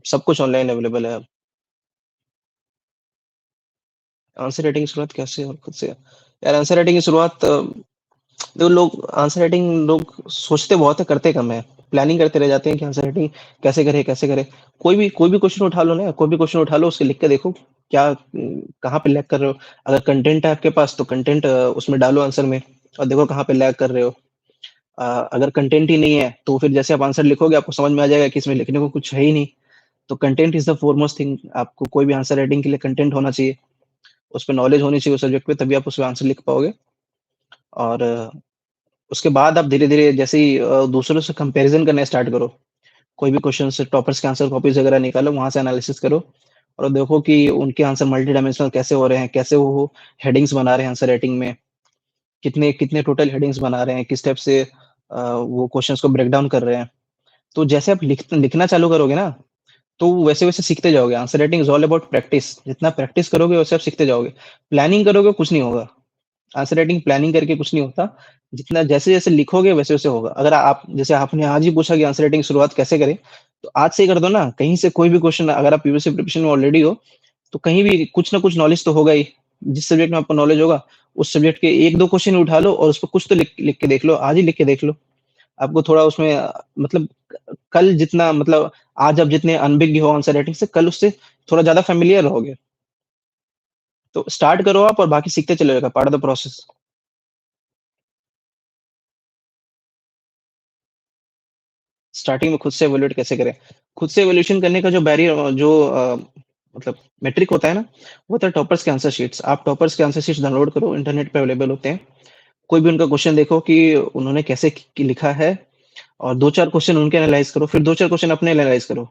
सब कुछ ऑनलाइन अवेलेबल है अब। आंसर राइटिंग की शुरुआत कैसे और खुद से? यार आंसर राइटिंग की शुरुआत देखो लोग आंसर राइटिंग लोग सोचते बहुत है, करते कम है। प्लानिंग करते रह जाते हैं कि आंसर राइटिंग कैसे करें, कैसे करें? कोई भी क्वेश्चन उठा लो ना, कोई भी क्वेश्चन उठा लो, उसके लिख के देखो, क्या कहाँ पे लैग कर रहे हो? अगर कंटेंट है आपके पास तो कंटेंट उसमें डालो आंसर में और देखो कहाँ पे लैग कर रहे हो। अगर कंटेंट ही नहीं है, तो फिर जैसे आप आंसर लिखोगे आपको समझ में आ जाएगा कि इसमें लिखने को कुछ है ही नहीं। तो content is the foremost thing. आपको कोई भी आंसर राइटिंग के लिए कंटेंट होना चाहिए, उस पे नॉलेज होनी चाहिए उस सब्जेक्ट पे, तभी आप उसमें आंसर लिख पाओगे और उसके बाद आप धीरे-धीरे जैसे ही दूसरों से कंपैरिज़न करना स्टार्ट करो। कोई भी क्वेश्चन से टॉपर्स के आंसर कॉपीज़ वगैरह निकालो, वहाँ से एनालिसिस करो और देखो कि उनके आंसर मल्टी डायमेंशनल कैसे हो रहे हैं, कैसे वो हेडिंग्स बना रहे हैं आंसर राइटिंग में, कितने कितने टोटल हेडिंग्स बना रहे हैं, किस टाइप से वो क्वेश्चंस को ब्रेक डाउन कर रहे हैं। तो जैसे आप लिखना चालू करोगे ना, तो वैसे-वैसे सीखते जाओगे। Answer writing is all about practice. जितना प्रैक्टिस करोगे वैसे आप सीखते जाओगे। प्लानिंग करोगे कुछ नहीं होगा। आंसर राइटिंग प्लानिंग करके कुछ नहीं होता। जितना जैसे-जैसे लिखोगे वैसे-वैसे होगा। अगर आप जैसे आपने आज ही पूछा कि आंसर राइटिंग की शुरुआत कैसे करें? तो आज से ही कर दो ना। कहीं से कोई भी क्वेश्चन अगर आप यूपीएससी प्रिपरेशन में ऑलरेडी हो, तो कहीं भी कुछ ना कुछ नॉलेज तो होगा ही। जिस सब्जेक्ट में आपको नॉलेज होगा, उस सब्जेक्ट के 1-2 क्वेश्चन उठा लो और उसपे कुछ तो लिख लिख के देख लो। आज ही लिख के देख लो। आपको थोड़ा उसमें मतलब कल जितना मतलब आज आप जितने अनबिग हो आंसर राइटिंग से, कल उससे थोड़ा ज़्यादा फ़ैमिलियर रहोगे। तो स्टार्ट करो आप और बाकी सीखते चले जाइएगा, part of the process. Starting में खुद से इवैल्यूएट कैसे करें? खुद से इवैल्यूएशन करने का जो मतलब मेट्रिक होता है ना, वो होता है टॉपर्स के आंसर शीट्स। आप टॉपर्स के आंसर शीट्स डाउनलोड करो, इंटरनेट पे अवेलेबल होते हैं। कोई भी उनका क्वेश्चन देखो कि उन्होंने कैसे लिखा है और 2-4 क्वेश्चन उनके एनालाइज करो, फिर 2-4 क्वेश्चन अपने एनालाइज करो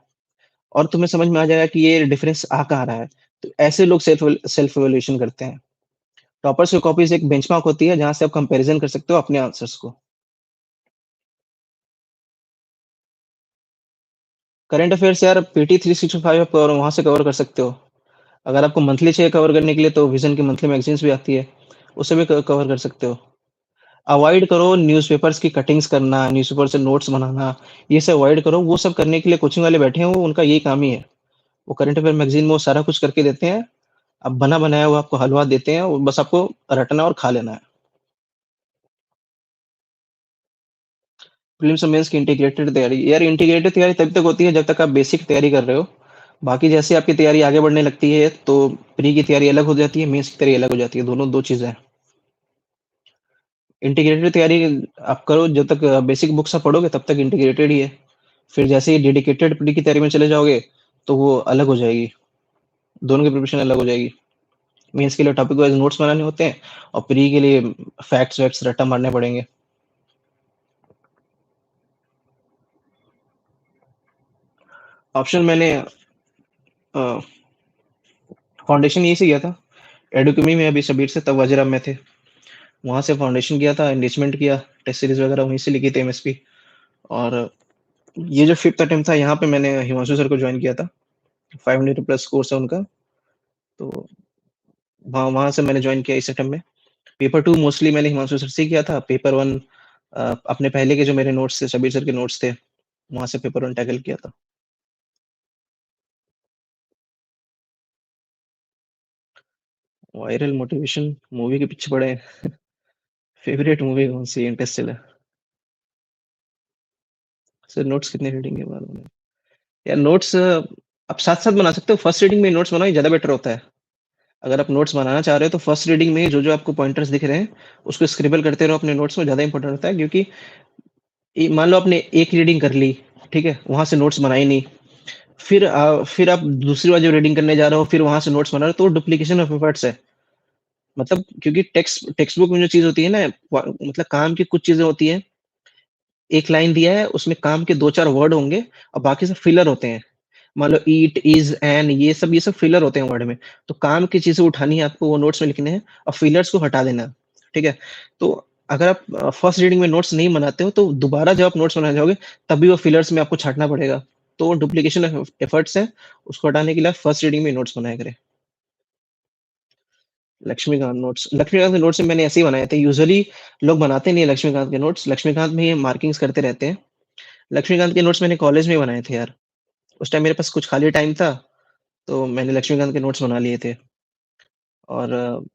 और तुम्हें समझ में आ जाएगा कि ये डिफरेंस आ कहाँ रहा है। तो ऐसे लोग सेल्फ इवैल्यूएशन करते हैं। टॉपर्स की कॉपीज एक बेंचमार्क होती है जहाँ से आप कंपैरिजन कर सकते हो अपने आंसर्स को। करंट अफेयर्स यार पीटी 365 आप और वहाँ से कवर कर सकते हो। अगर आपको मंथली चाहिए कवर करने के लिए तो विज़न की मंथली मैगज़ीन्स भी आती है, उससे भी कवर कर सकते हो। अवॉइड करो न्यूज़पेपर्स की कटिंग्स करना, न्यूज़पेपर से नोट्स बनाना, ये सब अवॉइड करो। वो सब करने के लिए कोचिंग वाले बैठे हैं, वो उनका यही काम ही है। वो करंट अफेयर मैगज़ीन में वो सारा कुछ करके देते हैं। अब बना-बनाया हुआ आपको हलवा देते हैं, वो बस आपको रटना और खा लेना है। प्रीलिम्स और मेंस की इंटीग्रेटेड तैयारी, यार इंटीग्रेटेड तैयारी तब तक होती है जब तक आप बेसिक तैयारी कर रहे हो। बाकी जैसे आपकी तैयारी आगे बढ़ने लगती है, तो प्री की तैयारी अलग हो जाती है, मेंस की तैयारी अलग हो जाती है, दोनों 2 चीज़ें हैं। इंटीग्रेटेड तैयारी आप करो जब तक बेसिक बुक्स आप पढ़ोगे तब तक इंटीग्रेटेड ही है। फिर जैसे ही डेडिकेटेड प्री की तैयारी में चले जाओगे, तो वो अलग हो जाएगी, दोनों की प्रिपरेशन अलग हो जाएगी। मेंस के लिए टॉपिक वाइज़ नोट्स बनाने होते हैं और प्री के लिए फैक्ट्स-वैक्ट्स रट्टा मारने पड़ेंगे। ऑप्शन मैंने अ, फाउंडेशन यहीं से किया था। एडुकेमी में अभी शब्बीर से तब वाजिराम में थे। वहाँ से फाउंडेशन किया था, एनरिचमेंट किया, टेस्ट सीरीज़ वगैरह वहीं से लिखी थी एमएसपी। और ये जो 5th अटेम्प्ट था यहाँ पे मैंने हिमांशु सर को जॉइन किया था। 500 प्लस कोर्स है उनका, तो वहाँ वहाँ से मैंने जॉइन किया इस अटेम्प्ट में। पेपर 2 मोस्टली मैंने हिमांशु सर से ही किया था। पेपर 1 अपने पहले के जो मेरे नोट्स थे, शब्बीर सर के नोट्स थे, वहाँ से पेपर 1 टैकल किया था। वायरल मोटिवेशन मूवी के पीछे पड़े हैं। फेवरेट मूवी कौन-सी है? इंटरस्टेलर। सर नोट्स कितने रीडिंग के बाद बने? यार नोट्स आप साथ-साथ बना सकते हो। फर्स्ट रीडिंग में नोट्स बनाओ, ये ज़्यादा बेटर होता है। अगर आप नोट्स बनाना चाह रहे हो तो फर्स्ट रीडिंग में जो-जो आपको पॉइंटर्स दिख रहे हैं, उसको स्क्रिबल करते रहो अपने नोट्स में, ज़्यादा इंपॉर्टेंट होता है क्योंकि मान लो आपने एक रीडिंग कर ली, ठीक है? वहाँ से नोट्स बनाए नहीं, फिर आप दूसरी बार जो रीडिंग करने जा रहे हो, फिर वहाँ से नोट्स बना रहे हो, तो डुप्लीकेशन ऑफ एफर्ट्स है। मतलब क्योंकि टेक्स्ट बुक में जो चीज़ होती है ना, मतलब काम की कुछ चीज़ें होती हैं, एक लाइन दिया है, उसमें काम के 2-4 वर्ड होंगे और बाकी सब फिलर होते हैं। मान लो ईट, इज़, एन ये सब फिलर होते हैं वर्ड में। तो काम की चीज़ें उठानी है आपको, वो नोट्स में लिखने हैं और फिलर्स को हटा देना है, ठीक है? तो अगर आप फर्स्ट रीडिंग में नोट्स नहीं बनाते हो, तो दोबारा जब आप नोट्स बनाने जाओगे, तब भी वो फिलर्स में आपको छाँटना पड़ेगा। तो डुप्लीकेशन ऑफ एफर्ट्स है, उसको हटाने के लिए आप फर्स्ट रीडिंग में नोट्स बनाया करें। लक्ष्मीकांत के नोट्स मैंने ऐसे ही बनाए थे। यूजुअली लोग बनाते नहीं है लक्ष्मीकांत के नोट्स। लक्ष्मीकांत में ये मार्किंग्स करते रहते हैं। लक्ष्मीकांत के नोट्स मैंने कॉलेज में बनाए थे यार। उस टाइम मेरे पास कुछ खाली टाइम था, तो मैंने लक्ष्मीकांत के नोट्स बना लिए थे। और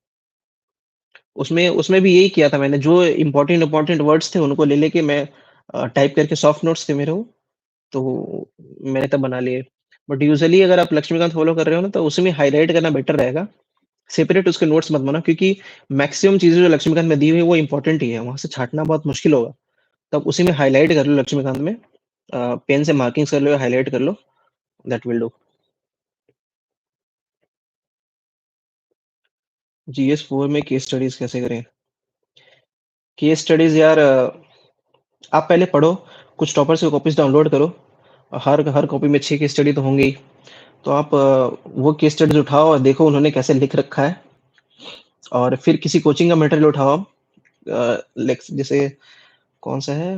उसमें उसमें भी यही किया था मैंने, जो इम्पोर्टेंट इम्पोर्टेंट वर्ड्स थे उनको ले लेके मैं टाइप करके, सॉफ्ट नोट्स थे मेरे वो, तो मैंने तब बना लिए। बट यूजुअली अगर आप लक्ष्मीकांत फॉलो कर रहे हो ना, तो उसमें हाइलाइट करना बेटर रहेगा। सेपरेट उसके नोट्स मत बनाओ क्योंकि मैक्सिमम चीज़ें जो लक्ष्मीकांत में दी हुई है वो इम्पोर्टेंट ही है, वहाँ से छाँटना बहुत मुश्किल होगा। तब उसी में हाइलाइट कर लो लक्ष्मीकांत में, पेन से मार्किंग्स कर लो या हाइलाइट कर लो, दैट विल डू। जीएस 4 में केस स्टडीज़ कैसे करें? केस स्टडीज़ यार आप पहले पढ़ो, कुछ टॉपर्स की कॉपीज़ डाउनलोड करो। हर हर कॉपी में 6 केस स्टडी तो होंगे ही। तो आप वो केस स्टडीज़ उठाओ और देखो उन्होंने कैसे लिख रखा है और फिर किसी कोचिंग का मटेरियल उठाओ आप। लेक्स जैसे कौन-सा है?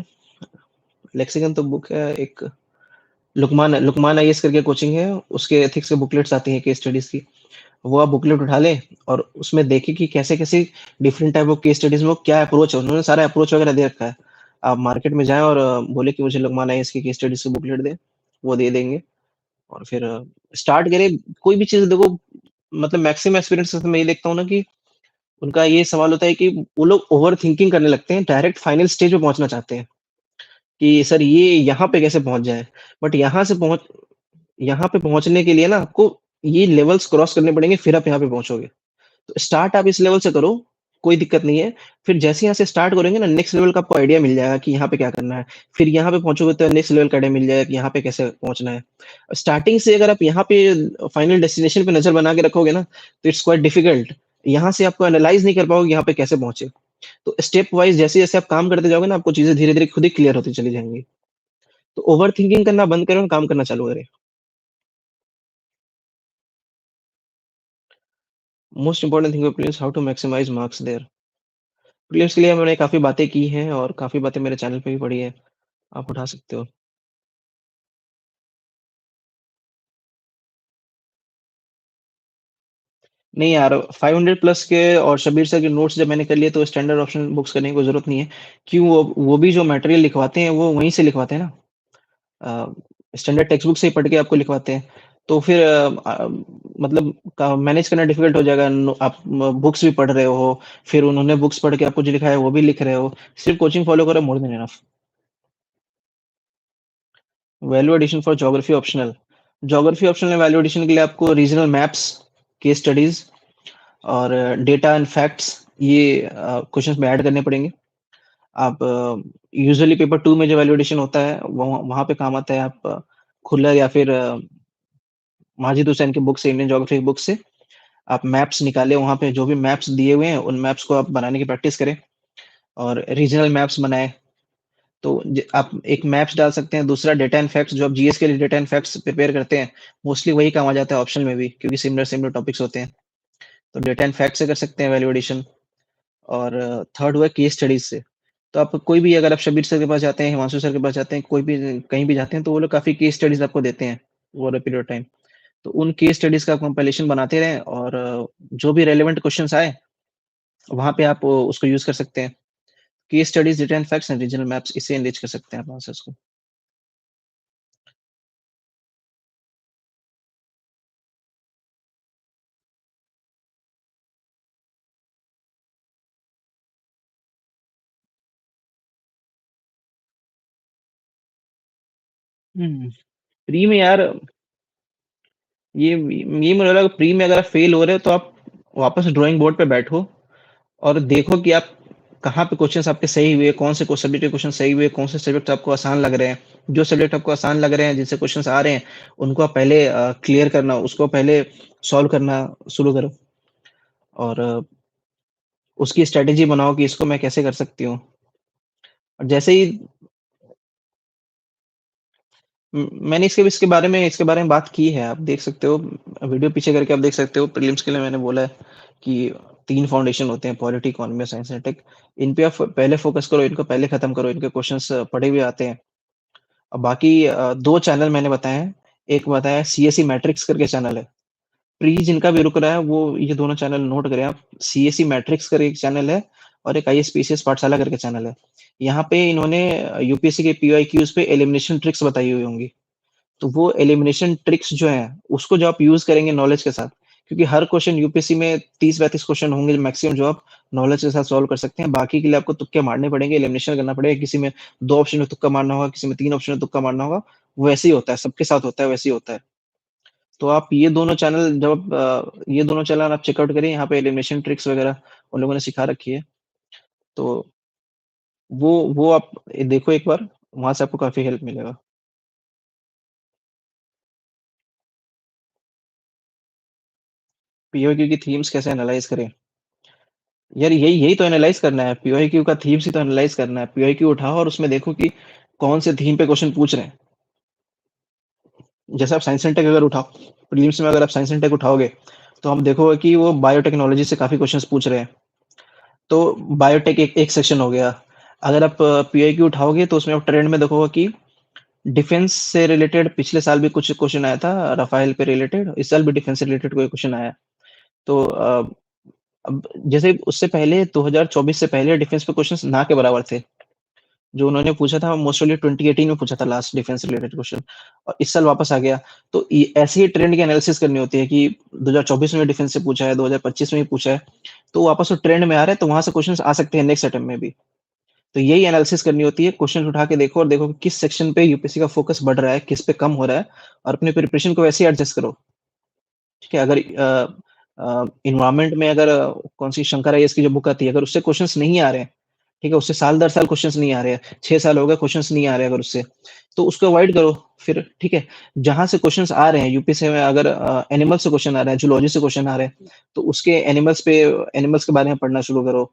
लेक्सिकन तो बुक है एक, लुकमान लुकमान आईएएस करके कोचिंग है, उसके एथिक्स के बुकलेट्स आती हैं केस स्टडीज़ की। वो आप बुकलेट उठा लें और उसमें देखें कि कैसे-कैसे different type of case studies में वो क्या अप्रोच है, उन्होंने सारा अप्रोच वगैरह दे रखा है। आप मार्केट में जाएँ और बोले कि मुझे लुकमान आईएएस की केस स्टडीज़ की बुकलेट दें, वो दे देंगे और फिर स्टार्ट करें। कोई भी चीज़ देखो, मतलब मैक्सिमम एक्सपीरियंस से मैं ये देखता हूँ ना कि उनका ये सवाल होता है कि वो लोग ओवरथिंकिंग करने लगते हैं, डायरेक्ट फाइनल स्टेज पे पहुँचना चाहते हैं। कि सर ये यहाँ पे कैसे पहुँच जाए? बट यहाँ पे पहुँचने के लिए ना आपको ये लेवल्स क्रॉस करने पड़ेंगे, फिर आप यहाँ पे पहुँचोगे। तो स्टार्ट आप इस लेवल से करो, कोई दिक्कत नहीं है। फिर जैसे यहाँ से स्टार्ट करेंगे ना, नेक्स्ट लेवल का आपको आइडिया मिल जाएगा कि यहाँ पे क्या करना है। फिर यहाँ पे पहुँचोगे तो नेक्स्ट लेवल का आइडिया मिल जाएगा कि यहाँ पे कैसे पहुँचना है। स्टार्टिंग से अगर आप यहाँ पे फाइनल डेस्टिनेशन पे नज़र बना के रखोगे ना, तो इट्स क्वाइट डिफिकल्ट। यहाँ से आपको एनालाइज़ नहीं कर पाओगे यहाँ पे कैसे पहुँचे। तो स्टेप वाइज़ जैसे-जैसे आप काम करते जाओगे ना, आपको चीज़ें धीरे-धीरे खुद ही क्लियर होती चली जाएँगी। तो ओवरथिंकिंग करना बंद करें और काम करना चालू करें। Most important thing is how to maximise marks there. Prelims के लिए मैंने काफ़ी बातें की हैं और काफ़ी बातें मेरे चैनल पे भी पड़ी है, आप उठा सकते हो। नहीं यार, 500 प्लस के और शब्बीर सर के नोट्स जब मैंने कर लिए तो स्टैंडर्ड ऑप्शन बुक्स करने की कोई ज़रूरत नहीं है। क्यों वो भी जो मटेरियल लिखवाते हैं वो वहीं से लिखवाते हैं ना। स्टैंडर्ड टेक्स्ट बुक से ही पढ़ के आपको लिखवाते हैं। तो फिर मतलब का मैनेज करना डिफ़िकल्ट हो जाएगा। आप बुक्स भी पढ़ रहे हो, फिर उन्होंने बुक्स पढ़ के आपको जो लिखा है वो भी लिख रहे हो। सिर्फ़ कोचिंग फ़ॉलो करो, more than enough. Value addition for geography optional. Geography optional में वैल्यू एडिशन के लिए आपको रीजनल मैप्स, केस स्टडीज़ और डेटा एंड फैक्ट्स ये क्वेश्चंस में ऐड करने पड़ेंगे। आप यूजुअली पेपर 2 में जो वैल्यू एडिशन होता है, वहाँ वहाँ पे काम आता है। आप खुल्लर या फिर माजिद हुसैन की बुक से, इंडियन ज्योग्राफी की बुक से आप मैप्स निकालें, वहाँ पे जो भी मैप्स दिए हुए हैं, उन मैप्स को आप बनाने की प्रैक्टिस करें और रीजनल मैप्स बनाएँ। तो आप एक मैप्स डाल सकते हैं, दूसरा डेटा एंड फैक्ट्स, जो आप जीएस के लिए डेटा एंड फैक्ट्स प्रिपेयर करते हैं, मोस्टली वही काम आ जाता है ऑप्शन में भी, क्योंकि सिमिलर सिमिलर टॉपिक्स होते हैं। तो डेटा एंड फैक्ट्स से कर सकते हैं वैल्यू एडिशन। और थर्ड हुआ केस स्टडीज से। तो आप कोई भी, अगर आप शब्बीर सर के पास जाते हैं, हिमांशु सर के पास जाते हैं, कोई भी कहीं भी जाते हैं, तो वो लोग काफ़ी केस स्टडीज़ आपको देते हैं over a period of time. तो उन केस स्टडीज़ का कंपाइलेशन बनाते रहें और जो भी रेलेवेंट क्वेश्चन्स आए, वहाँ पे आप उसको यूज़ कर सकते हैं। Case studies, data and facts and regional maps, इससे एनरिच कर सकते हैं आप आंसर्स को। हुँ। प्री में यार, ये मुझे लगा प्री में अगर आप फेल हो रहे हो तो आप वापस ड्राइंग बोर्ड पे बैठो और देखो कि आप कहाँ पे क्वेश्चंस आपके सही हुए, कौन से सब्जेक्ट के क्वेश्चन सही हुए, कौन से सब्जेक्ट आपको आसान लग रहे हैं। जो सब्जेक्ट आपको आसान लग रहे हैं, जिनसे क्वेश्चंस आ रहे हैं, उनको आप पहले क्लियर करना, उसको पहले सॉल्व करना शुरू करो और उसकी स्ट्रैटेजी बनाओ कि इसको मैं कैसे कर सकती हूँ। और जैसे ही मैंने इसके बारे में बात की है, आप देख सकते हो, वीडियो पीछे करके आप देख सकते हो। प्रीलिम्स के लिए मैंने बोला है कि 3 फाउंडेशन होते हैं, पॉलिटी, इकोनॉमी और साइंस एंड टेक। इन पे आप पहले फोकस करो, इनको पहले खत्म करो, इनके क्वेश्चंस पढ़े हुए आते हैं। और बाकी 2 चैनल मैंने बताए हैं। एक बताया सीएसई मैट्रिक्स करके चैनल है। प्री जिनका भी रुक रहा है वो ये दोनों चैनल नोट करें आप। सीएसई मैट्रिक्स करके एक चैनल है और एक आईएएस-पीसीएस पाठशाला करके चैनल है। यहाँ पे इन्होंने यूपीएससी के पीवाईक्यूज़ पे एलिमिनेशन ट्रिक्स बताई हुई होंगी। तो वो एलिमिनेशन ट्रिक्स जो हैं, उसको जो आप यूज़ करेंगे नॉलेज के साथ, क्योंकि हर क्वेश्चन यूपीएससी में 30-35 क्वेश्चन होंगे मैक्सिमम, जो आप नॉलेज के साथ सॉल्व कर सकते हैं। बाकी के लिए आपको तुक्के मारने पड़ेंगे, एलिमिनेशन करना पड़ेगा। किसी में 2 ऑप्शन में तुक्का मारना होगा, किसी में 3 ऑप्शन में तुक्का मारना होगा। वैसे ही होता है, सबके साथ होता है, वैसे ही होता है। तो आप ये दोनों चैनल आप चेकआउट करिए, यहाँ पे एलिमिनेशन ट्रिक्स वगैरह उन लोगों ने सिखा रखी है। तो वो आप देखो एक बार, वहाँ से आपको काफ़ी हेल्प मिलेगा। पीओक्यू की थीम्स कैसे एनालाइज़ करें? यार यही यही तो एनालाइज़ करना है, पीओक्यू का थीम्स ही तो एनालाइज़ करना है। पीओक्यू उठाओ और उसमें देखो कि कौन से थीम पे क्वेश्चन पूछ रहे हैं। जैसे आप साइंस एंड टेक अगर उठाओ, प्रीलिम्स में अगर आप साइंस एंड टेक उठाओगे, तो आप देखोगे कि वो बायोटेक्नोलॉजी से काफ़ी क्वेश्चंस पूछ रहे हैं। तो बायोटेक एक एक सेक्शन हो गया। अगर आप पीआईक्यू उठाओगे तो उसमें आप ट्रेंड में देखोगे कि डिफेंस से रिलेटेड पिछले साल भी कुछ क्वेश्चन आया था, राफेल पे रिलेटेड, इस साल भी डिफेंस से रिलेटेड कोई क्वेश्चन आया है। तो अब जैसे उससे पहले 2024 से पहले डिफेंस पे क्वेश्चंस ना के बराबर थे। जो उन्होंने पूछा था मोस्ट प्रोबेबली 2018 में पूछा था लास्ट डिफेंस रिलेटेड क्वेश्चन, और इस साल वापस आ गया। तो ऐसे ही ट्रेंड की एनालिसिस करनी होती है कि 2024 में डिफेंस से पूछा है, 2025 में भी पूछा है, तो वापस वो ट्रेंड में आ रहा है, तो वहां से क्वेश्चन आ सकते हैं नेक्स्ट अटेम्प्ट में भी। तो यही एनालिसिस करनी होती है, क्वेश्चन उठा के देखो और देखो कि किस सेक्शन पे यूपीएससी का फोकस बढ़ रहा है, किस पे कम हो रहा है और अपनी प्रिपरेशन को वैसे ही एडजस्ट करो। ठीक है, अगर एनवायरनमेंट में अगर कौन-सी शंकर आईएएस की जो बुक आती है, अगर उससे क्वेश्चन्स नहीं आ रहे हैं, ठीक है, उससे साल दर साल क्वेश्चन्स नहीं आ रहे हैं, 6 साल हो गए क्वेश्चन्स नहीं आ रहे हैं अगर उससे, तो उसको अवॉइड करो फिर, ठीक है। जहाँ से क्वेश्चन्स आ रहे हैं यूपीएससी में अगर एनिमल से क्वेश्चन आ रहा है, जूलॉजी से क्वेश्चन आ रहे हैं, तो उसके एनिमल्स के बारे में पढ़ना शुरू करो।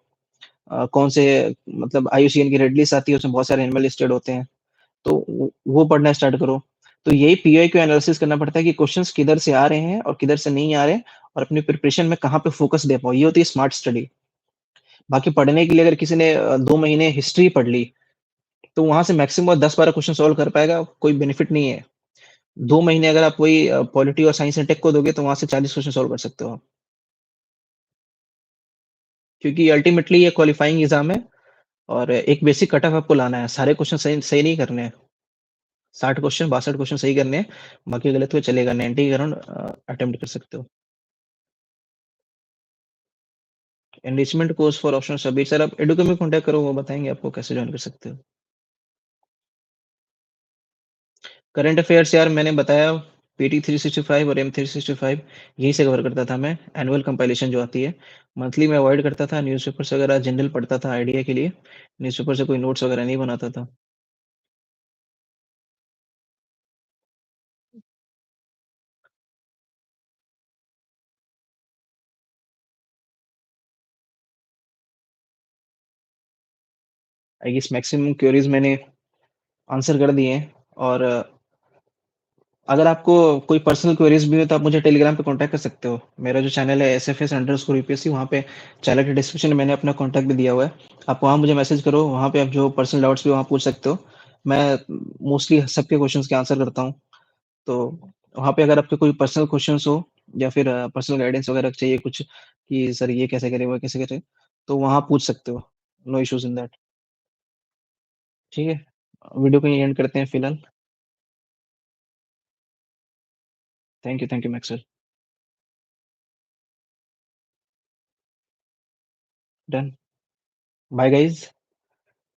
कौन से मतलब आईयूसीएन की रेड लिस्ट आती है, उसमें बहुत सारे एनिमल लिस्टेड होते हैं, तो वो पढ़ना स्टार्ट करो। तो यही पीवाई क्यू एनालिसिस करना पड़ता है कि क्वेश्चंस किधर से आ रहे हैं और किधर से नहीं आ रहे हैं और अपनी प्रिपरेशन में कहाँ पे फोकस दे पाओ, ये होती है स्मार्ट स्टडी। बाकी पढ़ने के लिए अगर किसी ने 2 महीने हिस्ट्री पढ़ ली, तो वहाँ से मैक्सिमम 10-12 क्वेश्चन सॉल्व कर पाएगा, कोई बेनिफिट नहीं है। 2 महीने अगर आप वही पॉलिटी और साइंस एंड टेक को दोगे, तो वहाँ से 40 क्वेश्चन सॉल्व कर सकते हो आप। क्योंकि अल्टीमेटली ये क्वालिफाइंग एग्ज़ाम है और एक बेसिक कट ऑफ आपको लाना है, सारे क्वेश्चन सही सही नहीं करने हैं। 60 क्वेश्चन 62 क्वेश्चन सही करने हैं, बाकी गलत हुए चलेगा, 90 के अराउंड अटेम्प्ट कर सकते हो। Enrichment course for optional subject sir आप एडुके में कॉन्टैक्ट करो, वो बताएँगे आपको कैसे जॉइन कर सकते हो। करंट अफेयर्स यार मैंने बताया पीटी 365 और एम 365 यहीं से कवर करता था मैं, एनुअल कंपाइलेशन जो आती है। मंथली मैं अवॉइड करता था, न्यूज़पेपर्स वगैरह जनरल पढ़ता था आइडिया के लिए, न्यूज़पेपर से कोई नोट्स वगैरह नहीं बनाता था। आई गेस मैक्सिमम क्वेरीज़ मैंने आंसर कर दिए हैं और अगर आपको कोई पर्सनल क्वेरीज़ भी हो तो आप मुझे टेलीग्राम पे कॉन्टैक्ट कर सकते हो। मेरा जो चैनल है SFS_UPSC वहाँ पे चैनल के डिस्क्रिप्शन में मैंने अपना कॉन्टैक्ट भी दिया हुआ है। आप वहाँ मुझे मैसेज करो, वहाँ पे आप जो पर्सनल डाउट्स भी वहाँ पूछ सकते हो। मैं मोस्टली सबके क्वेश्चन्स के आंसर करता हूँ। तो वहाँ पे अगर आपके कोई पर्सनल क्वेश्चन्स हो या फिर पर्सनल गाइडेंस वगैरह चाहिए कुछ कि सर ये कैसे करें, वो कैसे करें, तो वहाँ पूछ सकते हो। No issues in that. ठीक है? वीडियो को यहीं एंड करते हैं फिलहाल। Thank you Maxwell. Done. Bye guys.